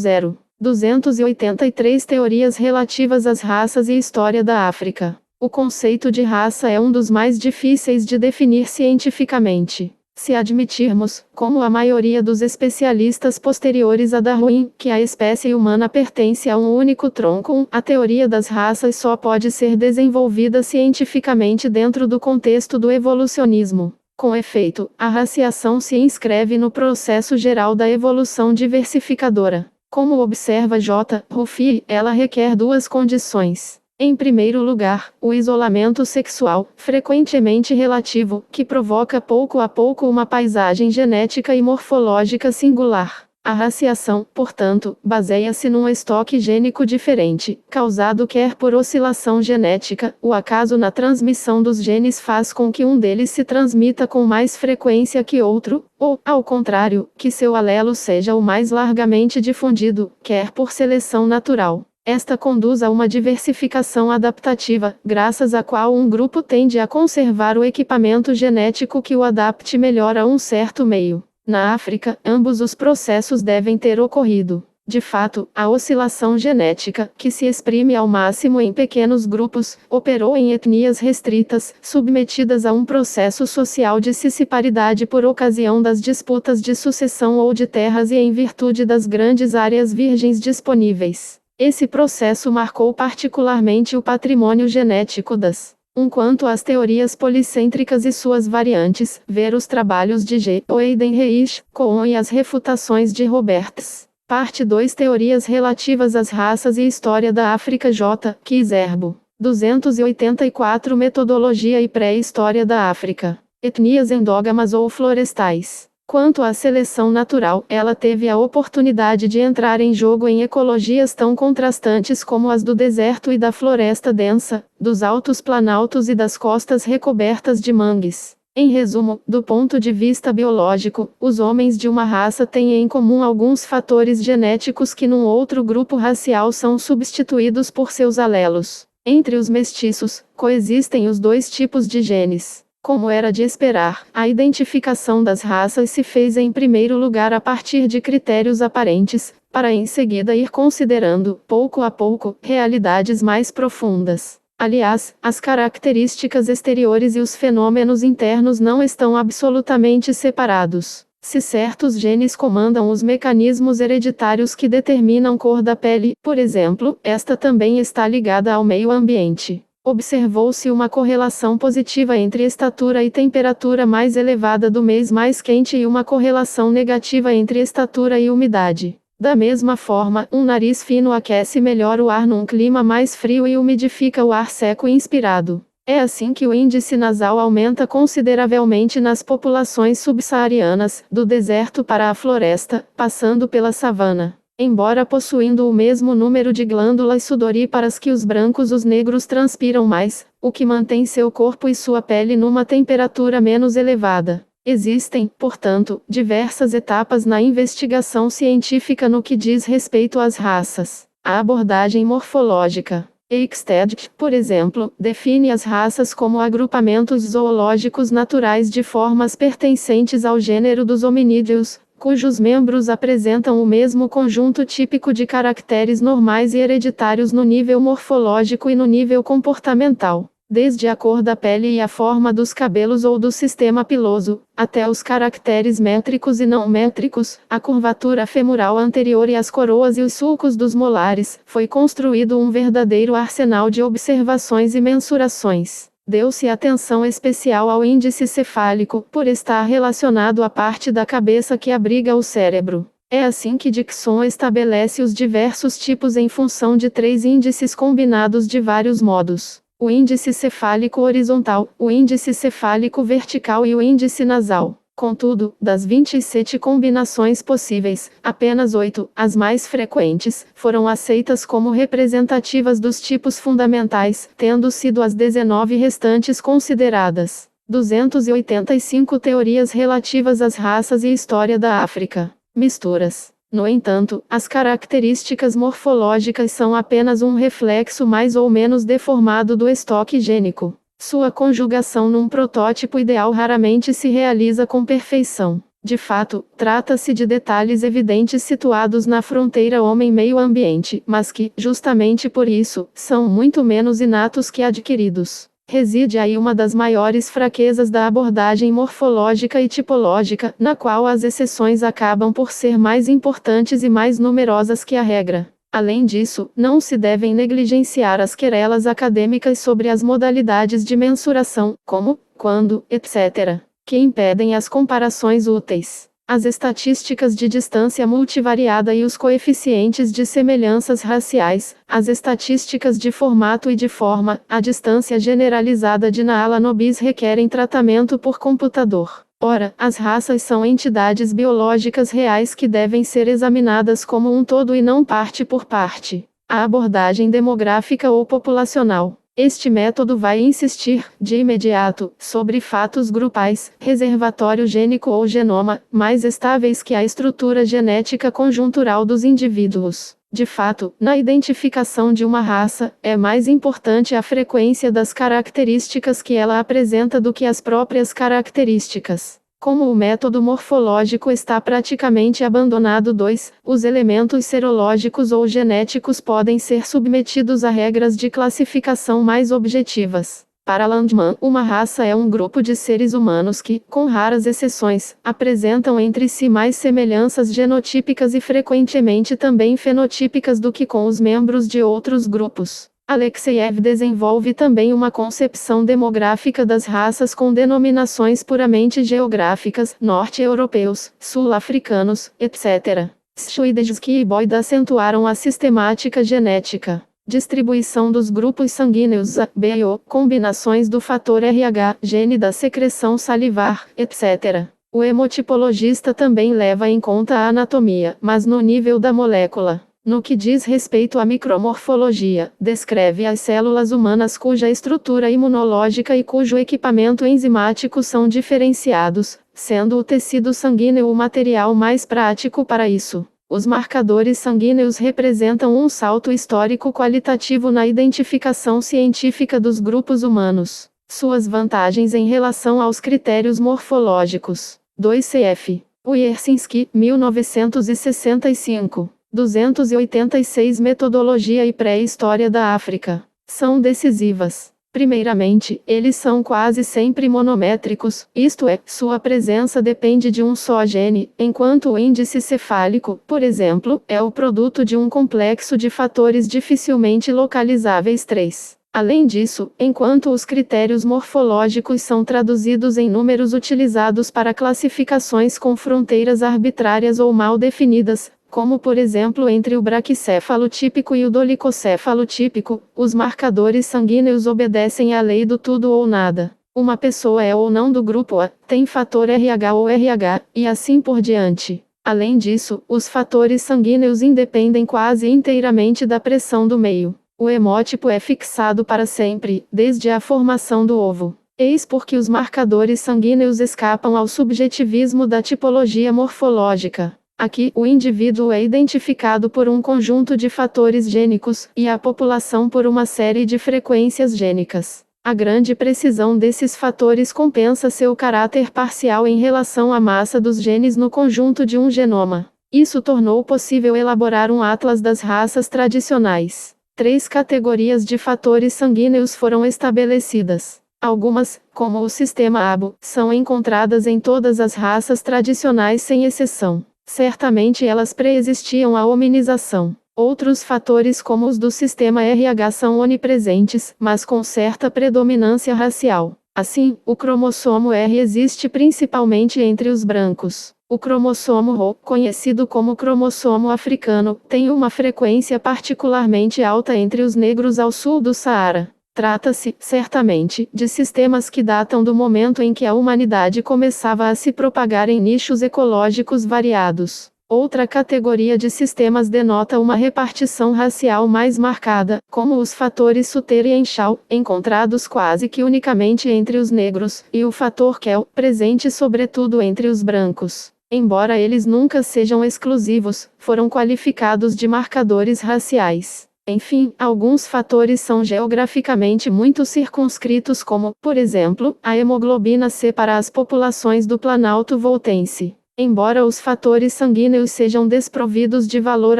10. 283 Teorias relativas às raças e história da África. O conceito de raça é um dos mais difíceis de definir cientificamente. Se admitirmos, como a maioria dos especialistas posteriores a Darwin, que a espécie humana pertence a um único tronco, a teoria das raças só pode ser desenvolvida cientificamente dentro do contexto do evolucionismo. Com efeito, a raciação se inscreve no processo geral da evolução diversificadora. Como observa J. Ruffy, ela requer duas condições. Em primeiro lugar, o isolamento sexual, frequentemente relativo, que provoca pouco a pouco uma paisagem genética e morfológica singular. A raciação, portanto, baseia-se num estoque gênico diferente, causado quer por oscilação genética, o acaso na transmissão dos genes faz com que um deles se transmita com mais frequência que outro, ou, ao contrário, que seu alelo seja o mais largamente difundido, quer por seleção natural. Esta conduz a uma diversificação adaptativa, graças à qual um grupo tende a conservar o equipamento genético que o adapte melhor a um certo meio. Na África, ambos os processos devem ter ocorrido. De fato, a oscilação genética, que se exprime ao máximo em pequenos grupos, operou em etnias restritas, submetidas a um processo social de cisparidade por ocasião das disputas de sucessão ou de terras e em virtude das grandes áreas virgens disponíveis. Esse processo marcou particularmente o patrimônio genético das. Quanto às teorias policêntricas e suas variantes, ver os trabalhos de G. Weidenreich, Cohen e as refutações de Roberts. Parte 2 Teorias relativas às raças e história da África J. Kizerbo. 284 Metodologia e pré-história da África. Etnias endógamas ou florestais. Quanto à seleção natural, ela teve a oportunidade de entrar em jogo em ecologias tão contrastantes como as do deserto e da floresta densa, dos altos planaltos e das costas recobertas de mangues. Em resumo, do ponto de vista biológico, os homens de uma raça têm em comum alguns fatores genéticos que num outro grupo racial são substituídos por seus alelos. Entre os mestiços, coexistem os dois tipos de genes. Como era de esperar, a identificação das raças se fez em primeiro lugar a partir de critérios aparentes, para em seguida ir considerando, pouco a pouco, realidades mais profundas. Aliás, as características exteriores e os fenômenos internos não estão absolutamente separados. Se certos genes comandam os mecanismos hereditários que determinam cor da pele, por exemplo, esta também está ligada ao meio ambiente. Observou-se uma correlação positiva entre estatura e temperatura mais elevada do mês mais quente e uma correlação negativa entre estatura e umidade. Da mesma forma, um nariz fino aquece melhor o ar num clima mais frio e umidifica o ar seco inspirado. É assim que o índice nasal aumenta consideravelmente nas populações subsaarianas, do deserto para a floresta, passando pela savana. Embora possuindo o mesmo número de glândulas sudoríparas que os brancos, os negros transpiram mais, o que mantém seu corpo e sua pele numa temperatura menos elevada. Existem, portanto, diversas etapas na investigação científica no que diz respeito às raças. A abordagem morfológica. Eichstädt, por exemplo, define as raças como agrupamentos zoológicos naturais de formas pertencentes ao gênero dos hominídeos, cujos membros apresentam o mesmo conjunto típico de caracteres normais e hereditários no nível morfológico e no nível comportamental. Desde a cor da pele e a forma dos cabelos ou do sistema piloso, até os caracteres métricos e não métricos, a curvatura femoral anterior e as coroas e os sulcos dos molares, foi construído um verdadeiro arsenal de observações e mensurações. Deu-se atenção especial ao índice cefálico, por estar relacionado à parte da cabeça que abriga o cérebro. É assim que Dickson estabelece os diversos tipos em função de 3 índices combinados de vários modos. O índice cefálico horizontal, o índice cefálico vertical e o índice nasal. Contudo, das 27 combinações possíveis, apenas 8, as mais frequentes, foram aceitas como representativas dos tipos fundamentais, tendo sido as 19 restantes consideradas. 285 teorias relativas às raças e história da África. Misturas. No entanto, as características morfológicas são apenas um reflexo mais ou menos deformado do estoque gênico. Sua conjugação num protótipo ideal raramente se realiza com perfeição. De fato, trata-se de detalhes evidentes situados na fronteira homem-meio ambiente, mas que, justamente por isso, são muito menos inatos que adquiridos. Reside aí uma das maiores fraquezas da abordagem morfológica e tipológica, na qual as exceções acabam por ser mais importantes e mais numerosas que a regra. Além disso, não se devem negligenciar as querelas acadêmicas sobre as modalidades de mensuração, como, quando, etc., que impedem as comparações úteis. As estatísticas de distância multivariada e os coeficientes de semelhanças raciais, as estatísticas de formato e de forma, a distância generalizada de Naala-Nobis requerem tratamento por computador. Ora, as raças são entidades biológicas reais que devem ser examinadas como um todo e não parte por parte. A abordagem demográfica ou populacional. Este método vai insistir, de imediato, sobre fatos grupais, reservatório gênico ou genoma, mais estáveis que a estrutura genética conjuntural dos indivíduos. De fato, na identificação de uma raça, é mais importante a frequência das características que ela apresenta do que as próprias características. Como o método morfológico está praticamente abandonado, os elementos serológicos ou genéticos podem ser submetidos a regras de classificação mais objetivas. Para Landman, uma raça é um grupo de seres humanos que, com raras exceções, apresentam entre si mais semelhanças genotípicas e frequentemente também fenotípicas do que com os membros de outros grupos. Alexeyev desenvolve também uma concepção demográfica das raças com denominações puramente geográficas, norte-europeus, sul-africanos, etc. Schwidezky e Boyd acentuaram a sistemática genética. Distribuição dos grupos sanguíneos A, B e O, combinações do fator RH, gene da secreção salivar, etc. O hemotipologista também leva em conta a anatomia, mas no nível da molécula. No que diz respeito à micromorfologia, descreve as células humanas cuja estrutura imunológica e cujo equipamento enzimático são diferenciados, sendo o tecido sanguíneo o material mais prático para isso. Os marcadores sanguíneos representam um salto histórico qualitativo na identificação científica dos grupos humanos. Suas vantagens em relação aos critérios morfológicos. 2 cf. Wiercinski, 1965. 286 Metodologia e Pré-História da África. São decisivas. Primeiramente, eles são quase sempre monométricos, isto é, sua presença depende de um só gene, enquanto o índice cefálico, por exemplo, é o produto de um complexo de fatores dificilmente localizáveis 3. Além disso, enquanto os critérios morfológicos são traduzidos em números utilizados para classificações com fronteiras arbitrárias ou mal definidas, como por exemplo entre o braquicéfalo típico e o dolicocéfalo típico, os marcadores sanguíneos obedecem à lei do tudo ou nada. Uma pessoa é ou não do grupo A, tem fator RH ou RH, e assim por diante. Além disso, os fatores sanguíneos independem quase inteiramente da pressão do meio. O hemótipo é fixado para sempre, desde a formação do ovo. Eis porque os marcadores sanguíneos escapam ao subjetivismo da tipologia morfológica. Aqui, o indivíduo é identificado por um conjunto de fatores gênicos, e a população por uma série de frequências gênicas. A grande precisão desses fatores compensa seu caráter parcial em relação à massa dos genes no conjunto de um genoma. Isso tornou possível elaborar um atlas das raças tradicionais. 3 categorias de fatores sanguíneos foram estabelecidas. Algumas, como o sistema ABO, são encontradas em todas as raças tradicionais sem exceção. Certamente elas preexistiam à hominização. Outros fatores como os do sistema RH são onipresentes, mas com certa predominância racial. Assim, o cromossomo R existe principalmente entre os brancos. O cromossomo Rho, conhecido como cromossomo africano, tem uma frequência particularmente alta entre os negros ao sul do Saara. Trata-se, certamente, de sistemas que datam do momento em que a humanidade começava a se propagar em nichos ecológicos variados. Outra categoria de sistemas denota uma repartição racial mais marcada, como os fatores Suter e Henshall, encontrados quase que unicamente entre os negros, e o fator Kell, presente sobretudo entre os brancos. Embora eles nunca sejam exclusivos, foram qualificados de marcadores raciais. Enfim, alguns fatores são geograficamente muito circunscritos como, por exemplo, a hemoglobina C para as populações do Planalto Voltense. Embora os fatores sanguíneos sejam desprovidos de valor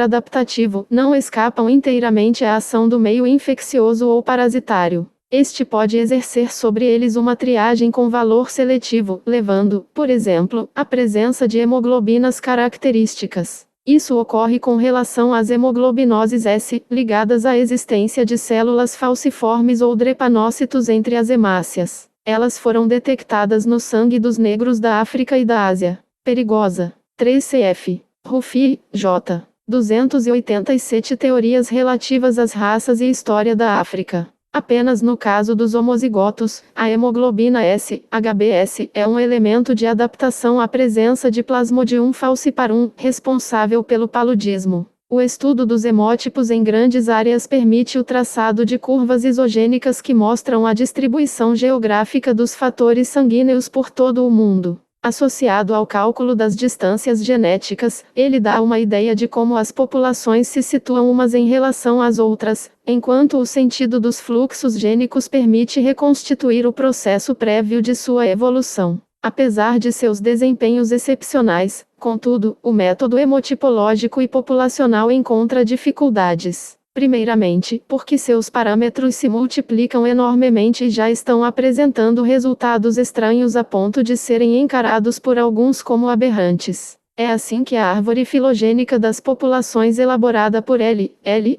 adaptativo, não escapam inteiramente à ação do meio infeccioso ou parasitário. Este pode exercer sobre eles uma triagem com valor seletivo, levando, por exemplo, à presença de hemoglobinas características. Isso ocorre com relação às hemoglobinoses S, ligadas à existência de células falciformes ou drepanócitos entre as hemácias. Elas foram detectadas no sangue dos negros da África e da Ásia. Perigosa. 3 cf. Ruffi, J. 287 Teorias relativas às raças e história da África. Apenas no caso dos homozigotos, a hemoglobina S, HbS, é um elemento de adaptação à presença de Plasmodium falciparum, responsável pelo paludismo. O estudo dos hemótipos em grandes áreas permite o traçado de curvas isogênicas que mostram a distribuição geográfica dos fatores sanguíneos por todo o mundo. Associado ao cálculo das distâncias genéticas, ele dá uma ideia de como as populações se situam umas em relação às outras, enquanto o sentido dos fluxos gênicos permite reconstituir o processo prévio de sua evolução. Apesar de seus desempenhos excepcionais, contudo, o método hemotipológico e populacional encontra dificuldades. Primeiramente, porque seus parâmetros se multiplicam enormemente e já estão apresentando resultados estranhos a ponto de serem encarados por alguns como aberrantes. É assim que a árvore filogênica das populações elaborada por L.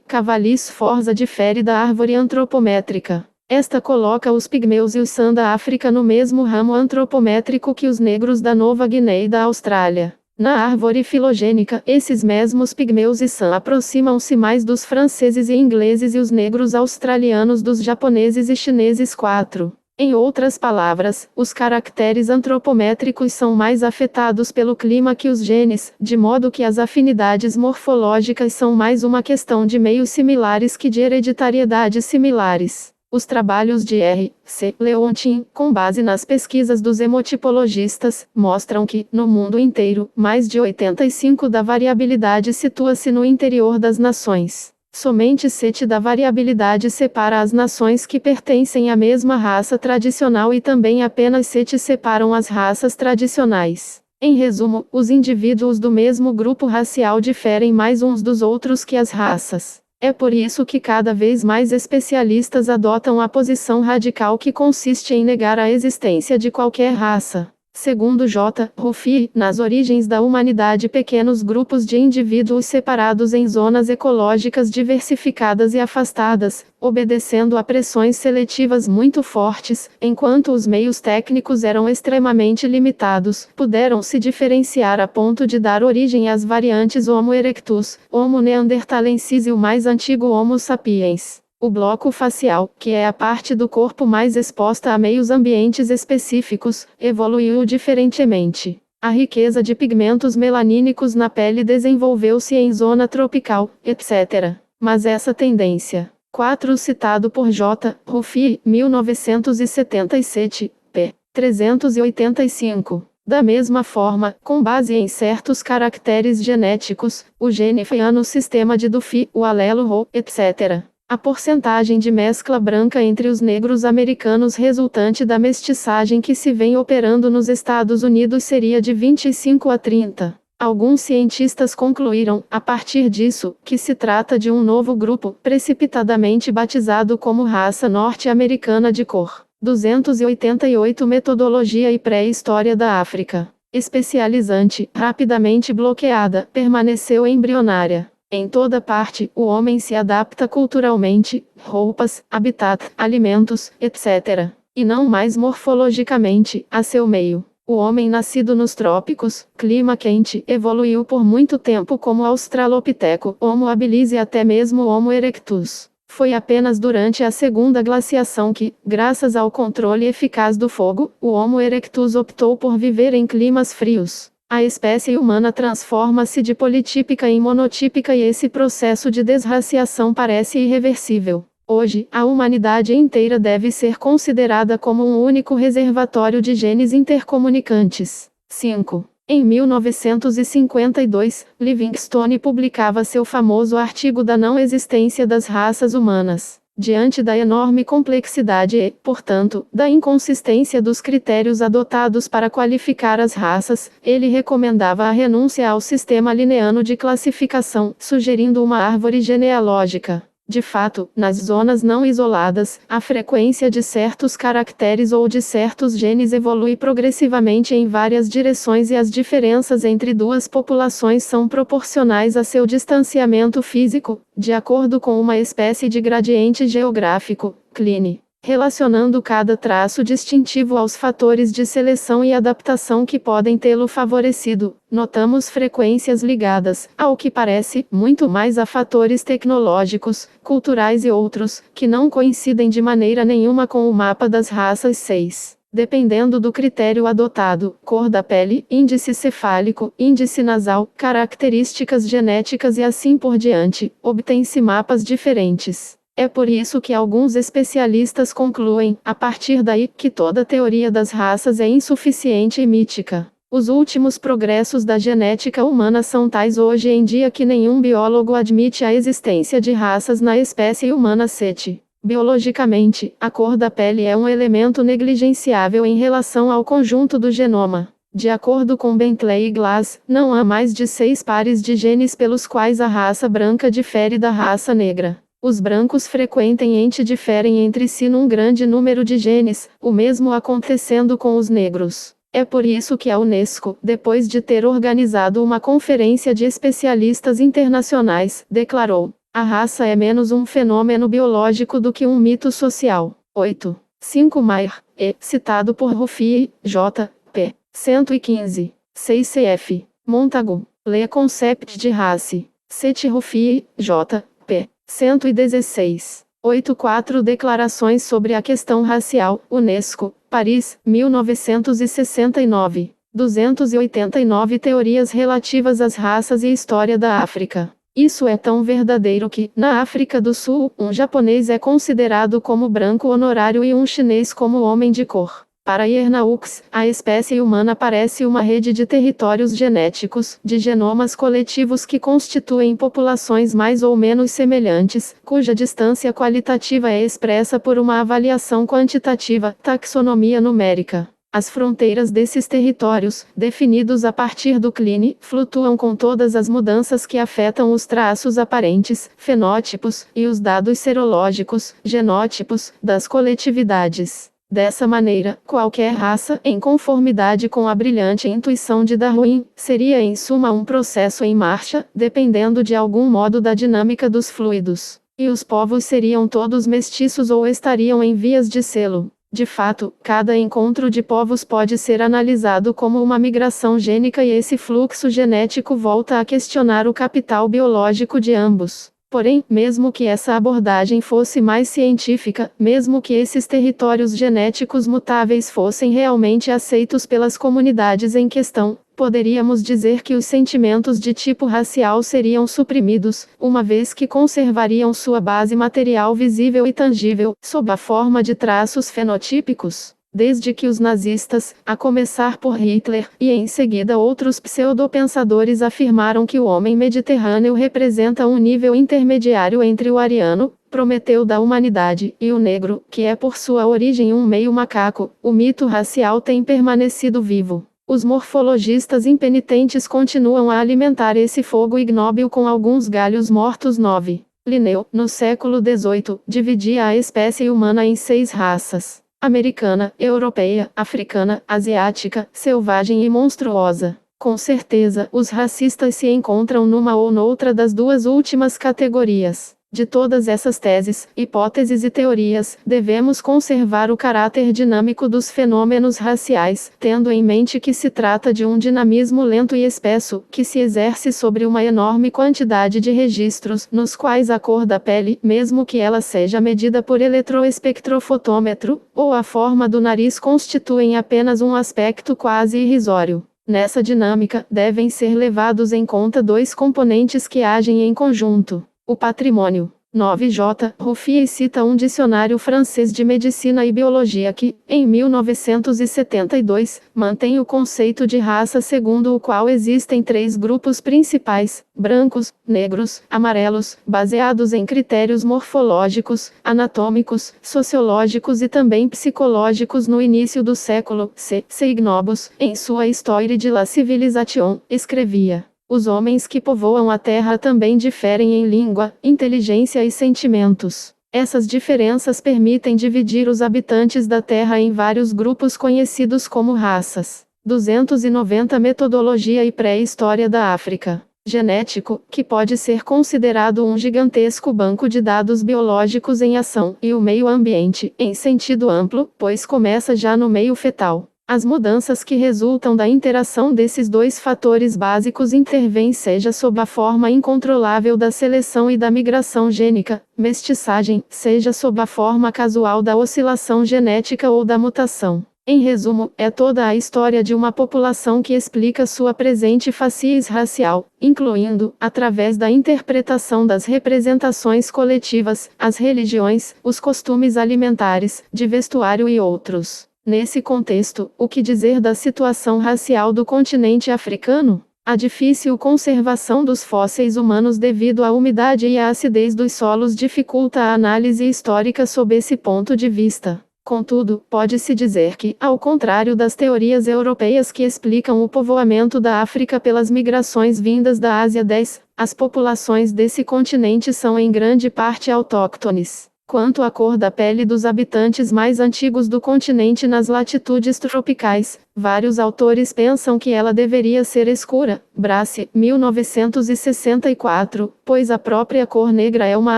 Cavallis Forza difere da árvore antropométrica. Esta coloca os pigmeus e os San da África no mesmo ramo antropométrico que os negros da Nova Guiné e da Austrália. Na árvore filogênica, esses mesmos pigmeus e San aproximam-se mais dos franceses e ingleses e os negros australianos dos japoneses e chineses 4. Em outras palavras, os caracteres antropométricos são mais afetados pelo clima que os genes, de modo que as afinidades morfológicas são mais uma questão de meios similares que de hereditariedade similares. Os trabalhos de R. C. Leontin, com base nas pesquisas dos hemotipologistas, mostram que, no mundo inteiro, mais de 85% da variabilidade situa-se no interior das nações. Somente 7% da variabilidade separa as nações que pertencem à mesma raça tradicional e também apenas 7% separam as raças tradicionais. Em resumo, os indivíduos do mesmo grupo racial diferem mais uns dos outros que as raças. É por isso que cada vez mais especialistas adotam a posição radical que consiste em negar a existência de qualquer raça. Segundo J. Ruffy, nas origens da humanidade, pequenos grupos de indivíduos separados em zonas ecológicas diversificadas e afastadas, obedecendo a pressões seletivas muito fortes, enquanto os meios técnicos eram extremamente limitados, puderam se diferenciar a ponto de dar origem às variantes Homo erectus, Homo neanderthalensis e o mais antigo Homo sapiens. O bloco facial, que é a parte do corpo mais exposta a meios ambientes específicos, evoluiu diferentemente. A riqueza de pigmentos melanínicos na pele desenvolveu-se em zona tropical, etc. Mas essa tendência. 4 citado por J. Ruffy, 1977, p. 385. Da mesma forma, com base em certos caracteres genéticos, o gene FEA no sistema de Duffy, o alelo Rho, etc. A porcentagem de mescla branca entre os negros americanos resultante da mestiçagem que se vem operando nos Estados Unidos seria de 25 a 30. Alguns cientistas concluíram, a partir disso, que se trata de um novo grupo, precipitadamente batizado como raça norte-americana de cor. 288 Metodologia e pré-história da África. Especializante, rapidamente bloqueada, permaneceu embrionária. Em toda parte, o homem se adapta culturalmente, roupas, habitat, alimentos, etc. E não mais morfologicamente, a seu meio. O homem nascido nos trópicos, clima quente, evoluiu por muito tempo como Australopiteco, Homo habilis e até mesmo Homo erectus. Foi apenas durante a segunda glaciação que, graças ao controle eficaz do fogo, o Homo erectus optou por viver em climas frios. A espécie humana transforma-se de politípica em monotípica e esse processo de desraciação parece irreversível. Hoje, a humanidade inteira deve ser considerada como um único reservatório de genes intercomunicantes. 5. Em 1952, Livingstone publicava seu famoso artigo da não existência das raças humanas. Diante da enorme complexidade e, portanto, da inconsistência dos critérios adotados para qualificar as raças, ele recomendava a renúncia ao sistema linneano de classificação, sugerindo uma árvore genealógica. De fato, nas zonas não isoladas, a frequência de certos caracteres ou de certos genes evolui progressivamente em várias direções e as diferenças entre duas populações são proporcionais a seu distanciamento físico, de acordo com uma espécie de gradiente geográfico, Kline. Relacionando cada traço distintivo aos fatores de seleção e adaptação que podem tê-lo favorecido, notamos frequências ligadas, ao que parece, muito mais a fatores tecnológicos, culturais e outros, que não coincidem de maneira nenhuma com o mapa das raças 6. Dependendo do critério adotado, cor da pele, índice cefálico, índice nasal, características genéticas e assim por diante, obtém-se mapas diferentes. É por isso que alguns especialistas concluem, a partir daí, que toda teoria das raças é insuficiente e mítica. Os últimos progressos da genética humana são tais hoje em dia que nenhum biólogo admite a existência de raças na espécie humana 7. Biologicamente, a cor da pele é um elemento negligenciável em relação ao conjunto do genoma. De acordo com Bentley e Glass, não há mais de 6 pares de genes pelos quais a raça branca difere da raça negra. Os brancos frequentemente diferem entre si num grande número de genes, o mesmo acontecendo com os negros. É por isso que a Unesco, depois de ter organizado uma conferência de especialistas internacionais, declarou: a raça é menos um fenômeno biológico do que um mito social. 8. 5 Mayer, citado por Ruffy, J. P. 115. 6 cf. Montagu, Le Concept de Race. 7 Ruffy, J. P. 116. 84 Declarações sobre a Questão Racial, Unesco, Paris, 1969. 289 Teorias relativas às raças e história da África. Isso é tão verdadeiro que, na África do Sul, um japonês é considerado como branco honorário e um chinês como homem de cor. Para Yernaux, a espécie humana parece uma rede de territórios genéticos, de genomas coletivos que constituem populações mais ou menos semelhantes, cuja distância qualitativa é expressa por uma avaliação quantitativa, taxonomia numérica. As fronteiras desses territórios, definidos a partir do CLINE, flutuam com todas as mudanças que afetam os traços aparentes, fenótipos, e os dados serológicos, genótipos, das coletividades. Dessa maneira, qualquer raça, em conformidade com a brilhante intuição de Darwin, seria em suma um processo em marcha, dependendo de algum modo da dinâmica dos fluidos. E os povos seriam todos mestiços ou estariam em vias de sê-lo. De fato, cada encontro de povos pode ser analisado como uma migração gênica e esse fluxo genético volta a questionar o capital biológico de ambos. Porém, mesmo que essa abordagem fosse mais científica, mesmo que esses territórios genéticos mutáveis fossem realmente aceitos pelas comunidades em questão, poderíamos dizer que os sentimentos de tipo racial seriam suprimidos, uma vez que conservariam sua base material visível e tangível, sob a forma de traços fenotípicos. Desde que os nazistas, a começar por Hitler, e em seguida outros pseudopensadores afirmaram que o homem mediterrâneo representa um nível intermediário entre o ariano, Prometeu da humanidade, e o negro, que é por sua origem um meio macaco, o mito racial tem permanecido vivo. Os morfologistas impenitentes continuam a alimentar esse fogo ignóbil com alguns galhos mortos. 9. Linneu, no século XVIII, dividia a espécie humana em 6 raças: americana, europeia, africana, asiática, selvagem e monstruosa. Com certeza, os racistas se encontram numa ou noutra das duas últimas categorias. De todas essas teses, hipóteses e teorias, devemos conservar o caráter dinâmico dos fenômenos raciais, tendo em mente que se trata de um dinamismo lento e espesso, que se exerce sobre uma enorme quantidade de registros, nos quais a cor da pele, mesmo que ela seja medida por eletroespectrofotômetro, ou a forma do nariz constituem apenas um aspecto quase irrisório. Nessa dinâmica, devem ser levados em conta 2 componentes que agem em conjunto. O patrimônio. 9J. Ruffier cita um dicionário francês de medicina e biologia que, em 1972, mantém o conceito de raça segundo o qual existem 3 grupos principais: brancos, negros, amarelos, baseados em critérios morfológicos, anatômicos, sociológicos e também psicológicos. No início do século, C. Ignobus, em sua Histoire de la Civilisation, escrevia: os homens que povoam a Terra também diferem em língua, inteligência e sentimentos. Essas diferenças permitem dividir os habitantes da Terra em vários grupos conhecidos como raças. 290 Metodologia e pré-história da África. Genético, que pode ser considerado um gigantesco banco de dados biológicos em ação, e o meio ambiente, em sentido amplo, pois começa já no meio fetal. As mudanças que resultam da interação desses 2 fatores básicos intervêm seja sob a forma incontrolável da seleção e da migração gênica, mestiçagem, seja sob a forma casual da oscilação genética ou da mutação. Em resumo, é toda a história de uma população que explica sua presente facies racial, incluindo, através da interpretação das representações coletivas, as religiões, os costumes alimentares, de vestuário e outros. Nesse contexto, o que dizer da situação racial do continente africano? A difícil conservação dos fósseis humanos devido à umidade e à acidez dos solos dificulta a análise histórica sob esse ponto de vista. Contudo, pode-se dizer que, ao contrário das teorias europeias que explicam o povoamento da África pelas migrações vindas da Ásia. 10, as populações desse continente são em grande parte autóctones. Quanto à cor da pele dos habitantes mais antigos do continente nas latitudes tropicais, vários autores pensam que ela deveria ser escura. Brace, 1964, pois a própria cor negra é uma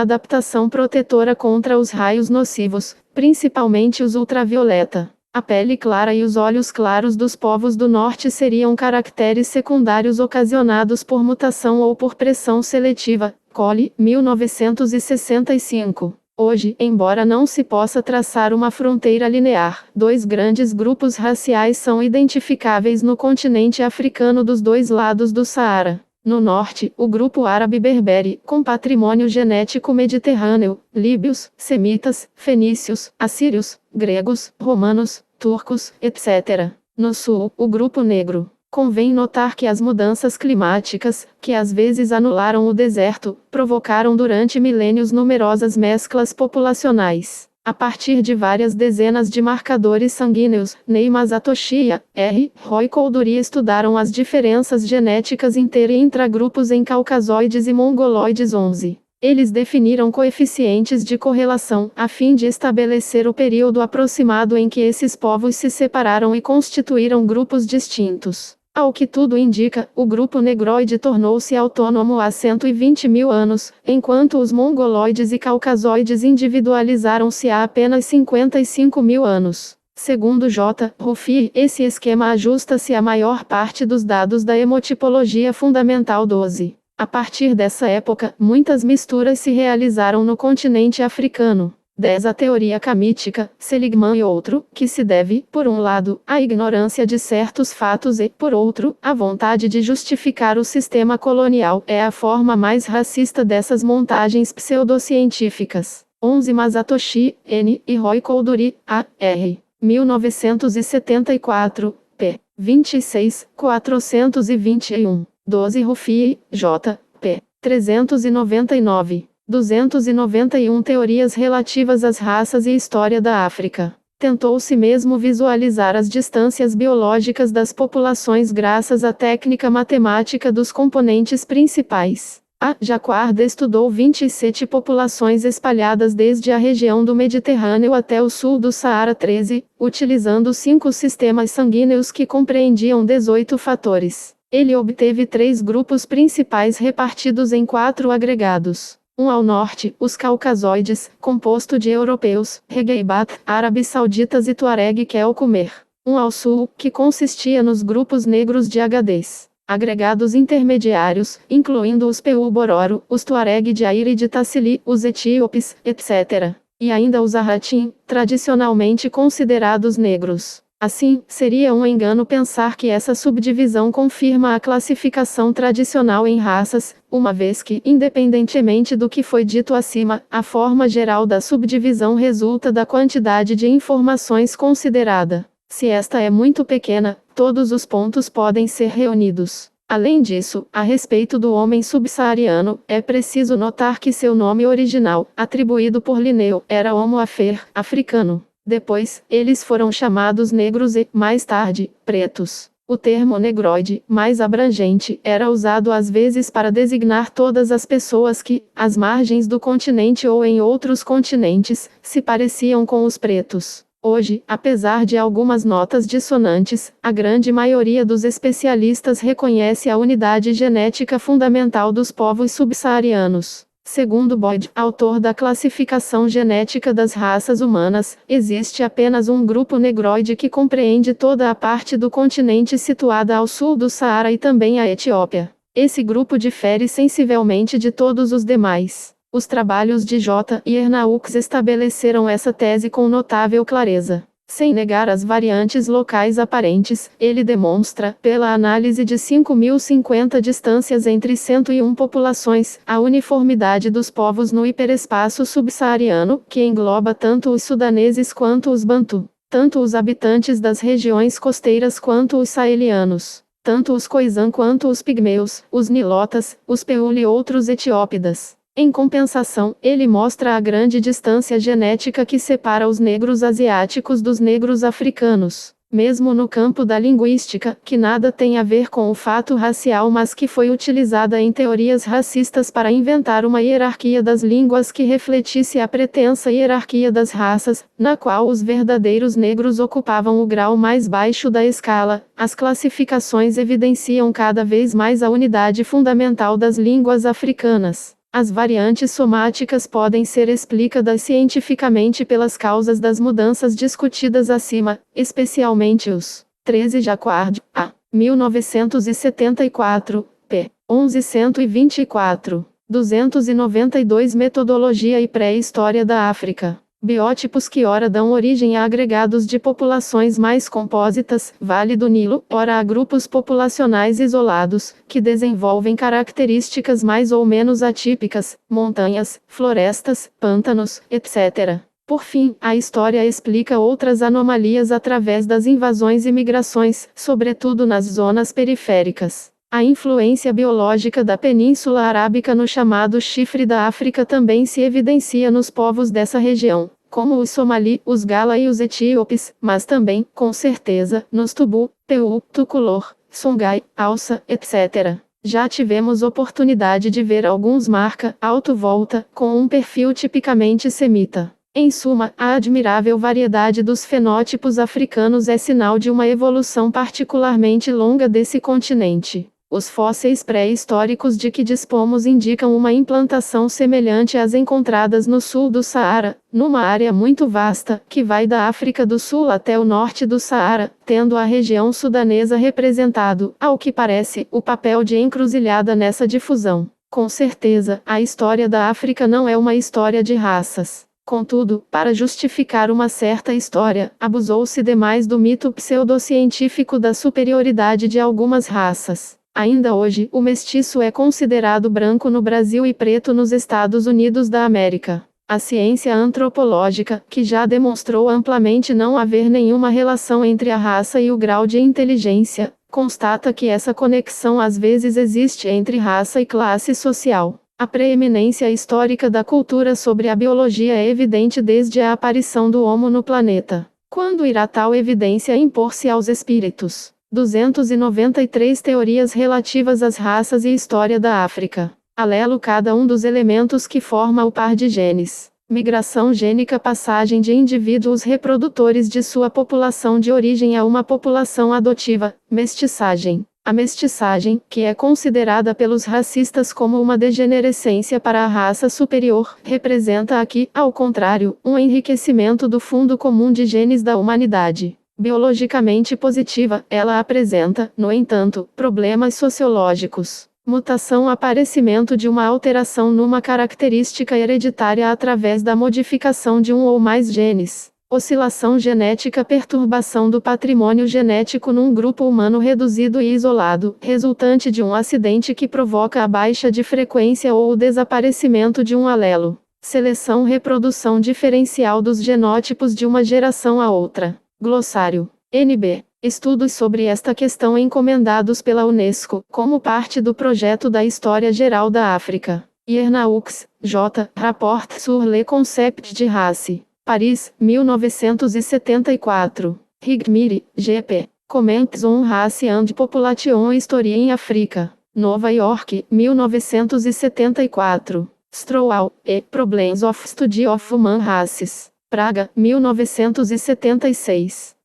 adaptação protetora contra os raios nocivos, principalmente os ultravioleta. A pele clara e os olhos claros dos povos do norte seriam caracteres secundários ocasionados por mutação ou por pressão seletiva. Cole, 1965. Hoje, embora não se possa traçar uma fronteira linear, dois grandes grupos raciais são identificáveis no continente africano dos dois lados do Saara. No norte, o grupo árabe-berbere, com patrimônio genético mediterrâneo, líbios, semitas, fenícios, assírios, gregos, romanos, turcos, etc. No sul, o grupo negro. Convém notar que as mudanças climáticas, que às vezes anularam o deserto, provocaram durante milênios numerosas mesclas populacionais. A partir de várias dezenas de marcadores sanguíneos, Ney Satoshi e R. Roy Kouduri estudaram as diferenças genéticas inter- e intragrupos em caucasoides e mongoloides 11. Eles definiram coeficientes de correlação, a fim de estabelecer o período aproximado em que esses povos se separaram e constituíram grupos distintos. Ao que tudo indica, o grupo negroide tornou-se autônomo há 120 mil anos, enquanto os mongoloides e caucasoides individualizaram-se há apenas 55 mil anos. Segundo J. Ruffy, esse esquema ajusta-se à maior parte dos dados da hemotipologia fundamental 12. A partir dessa época, muitas misturas se realizaram no continente africano. 10. A teoria camítica, Seligman e outro, que se deve, por um lado, à ignorância de certos fatos e, por outro, à vontade de justificar o sistema colonial, é a forma mais racista dessas montagens pseudocientíficas. 11. Masatoshi, N. e Roy Kouduri, A. R. 1974, p. 26, 421. 12. Ruffy, J. p. 399. 291 Teorias relativas às raças e história da África. Tentou-se mesmo visualizar as distâncias biológicas das populações graças à técnica matemática dos componentes principais. A. Jacquard estudou 27 populações espalhadas desde a região do Mediterrâneo até o sul do Saara 13, utilizando 5 sistemas sanguíneos que compreendiam 18 fatores. Ele obteve 3 grupos principais repartidos em 4 agregados. Um ao norte, os caucasoides, composto de europeus, Regeibat, árabes sauditas e Tuareg Kelkumer. Um ao sul, que consistia nos grupos negros de Agadez. Agregados intermediários, incluindo os Peu-Bororo, os Tuareg de Air e de Tassili, os etíopes, etc. E ainda os Arratim, tradicionalmente considerados negros. Assim, seria um engano pensar que essa subdivisão confirma a classificação tradicional em raças, uma vez que, independentemente do que foi dito acima, a forma geral da subdivisão resulta da quantidade de informações considerada. Se esta é muito pequena, todos os pontos podem ser reunidos. Além disso, a respeito do homem subsaariano, é preciso notar que seu nome original, atribuído por Linneu, era Homo afer, africano. Depois, eles foram chamados negros e, mais tarde, pretos. O termo negroide, mais abrangente, era usado às vezes para designar todas as pessoas que, às margens do continente ou em outros continentes, se pareciam com os pretos. Hoje, apesar de algumas notas dissonantes, a grande maioria dos especialistas reconhece a unidade genética fundamental dos povos subsaarianos. Segundo Boyd, autor da classificação genética das raças humanas, existe apenas um grupo negroide que compreende toda a parte do continente situada ao sul do Saara e também a Etiópia. Esse grupo difere sensivelmente de todos os demais. Os trabalhos de J. e Ernaux estabeleceram essa tese com notável clareza. Sem negar as variantes locais aparentes, ele demonstra, pela análise de 5.050 distâncias entre 101 populações, a uniformidade dos povos no hiperespaço subsaariano, que engloba tanto os sudaneses quanto os bantu, tanto os habitantes das regiões costeiras quanto os saelianos, tanto os khoisan quanto os pigmeus, os nilotas, os peul e outros etiópidas. Em compensação, ele mostra a grande distância genética que separa os negros asiáticos dos negros africanos, mesmo no campo da linguística, que nada tem a ver com o fato racial, mas que foi utilizada em teorias racistas para inventar uma hierarquia das línguas que refletisse a pretensa hierarquia das raças, na qual os verdadeiros negros ocupavam o grau mais baixo da escala. As classificações evidenciam cada vez mais a unidade fundamental das línguas africanas. As variantes somáticas podem ser explicadas cientificamente pelas causas das mudanças discutidas acima, especialmente os 13 Jacquard, A. 1974, p. 1124. 292 Metodologia e pré-história da África. Biótipos que ora dão origem a agregados de populações mais compósitas, Vale do Nilo, ora a grupos populacionais isolados, que desenvolvem características mais ou menos atípicas, montanhas, florestas, pântanos, etc. Por fim, a história explica outras anomalias através das invasões e migrações, sobretudo nas zonas periféricas. A influência biológica da Península Arábica no chamado Chifre da África também se evidencia nos povos dessa região, como os Somali, os Gala e os etíopes, mas também, com certeza, nos Tubu, Peu, Tukulor, Songhai, Hausa, etc. Já tivemos oportunidade de ver alguns marca, auto-volta, com um perfil tipicamente semita. Em suma, a admirável variedade dos fenótipos africanos é sinal de uma evolução particularmente longa desse continente. Os fósseis pré-históricos de que dispomos indicam uma implantação semelhante às encontradas no sul do Saara, numa área muito vasta, que vai da África do Sul até o norte do Saara, tendo a região sudanesa representado, ao que parece, o papel de encruzilhada nessa difusão. Com certeza, a história da África não é uma história de raças. Contudo, para justificar uma certa história, abusou-se demais do mito pseudocientífico da superioridade de algumas raças. Ainda hoje, o mestiço é considerado branco no Brasil e preto nos Estados Unidos da América. A ciência antropológica, que já demonstrou amplamente não haver nenhuma relação entre a raça e o grau de inteligência, constata que essa conexão às vezes existe entre raça e classe social. A preeminência histórica da cultura sobre a biologia é evidente desde a aparição do Homo no planeta. Quando irá tal evidência impor-se aos espíritos? 293 teorias relativas às raças e história da África. Alelo cada um dos elementos que forma o par de genes. Migração gênica, passagem de indivíduos reprodutores de sua população de origem a uma população adotiva. Mestiçagem. A mestiçagem, que é considerada pelos racistas como uma degenerescência para a raça superior, representa aqui, ao contrário, um enriquecimento do fundo comum de genes da humanidade. Biologicamente positiva, ela apresenta, no entanto, problemas sociológicos. Mutação, aparecimento de uma alteração numa característica hereditária através da modificação de um ou mais genes. Oscilação genética, perturbação do patrimônio genético num grupo humano reduzido e isolado, resultante de um acidente que provoca a baixa de frequência ou o desaparecimento de um alelo. Seleção, reprodução diferencial dos genótipos de uma geração a outra. Glossário. NB. Estudos sobre esta questão encomendados pela Unesco, como parte do projeto da História Geral da África. Yernaux, J. Rapport sur le concept de race. Paris, 1974. Rigmiri, G.P. Comments on Race and Population History in Africa. Nova York, 1974. Stroall, E. Problems of Study of Human Races. Praga, 1976.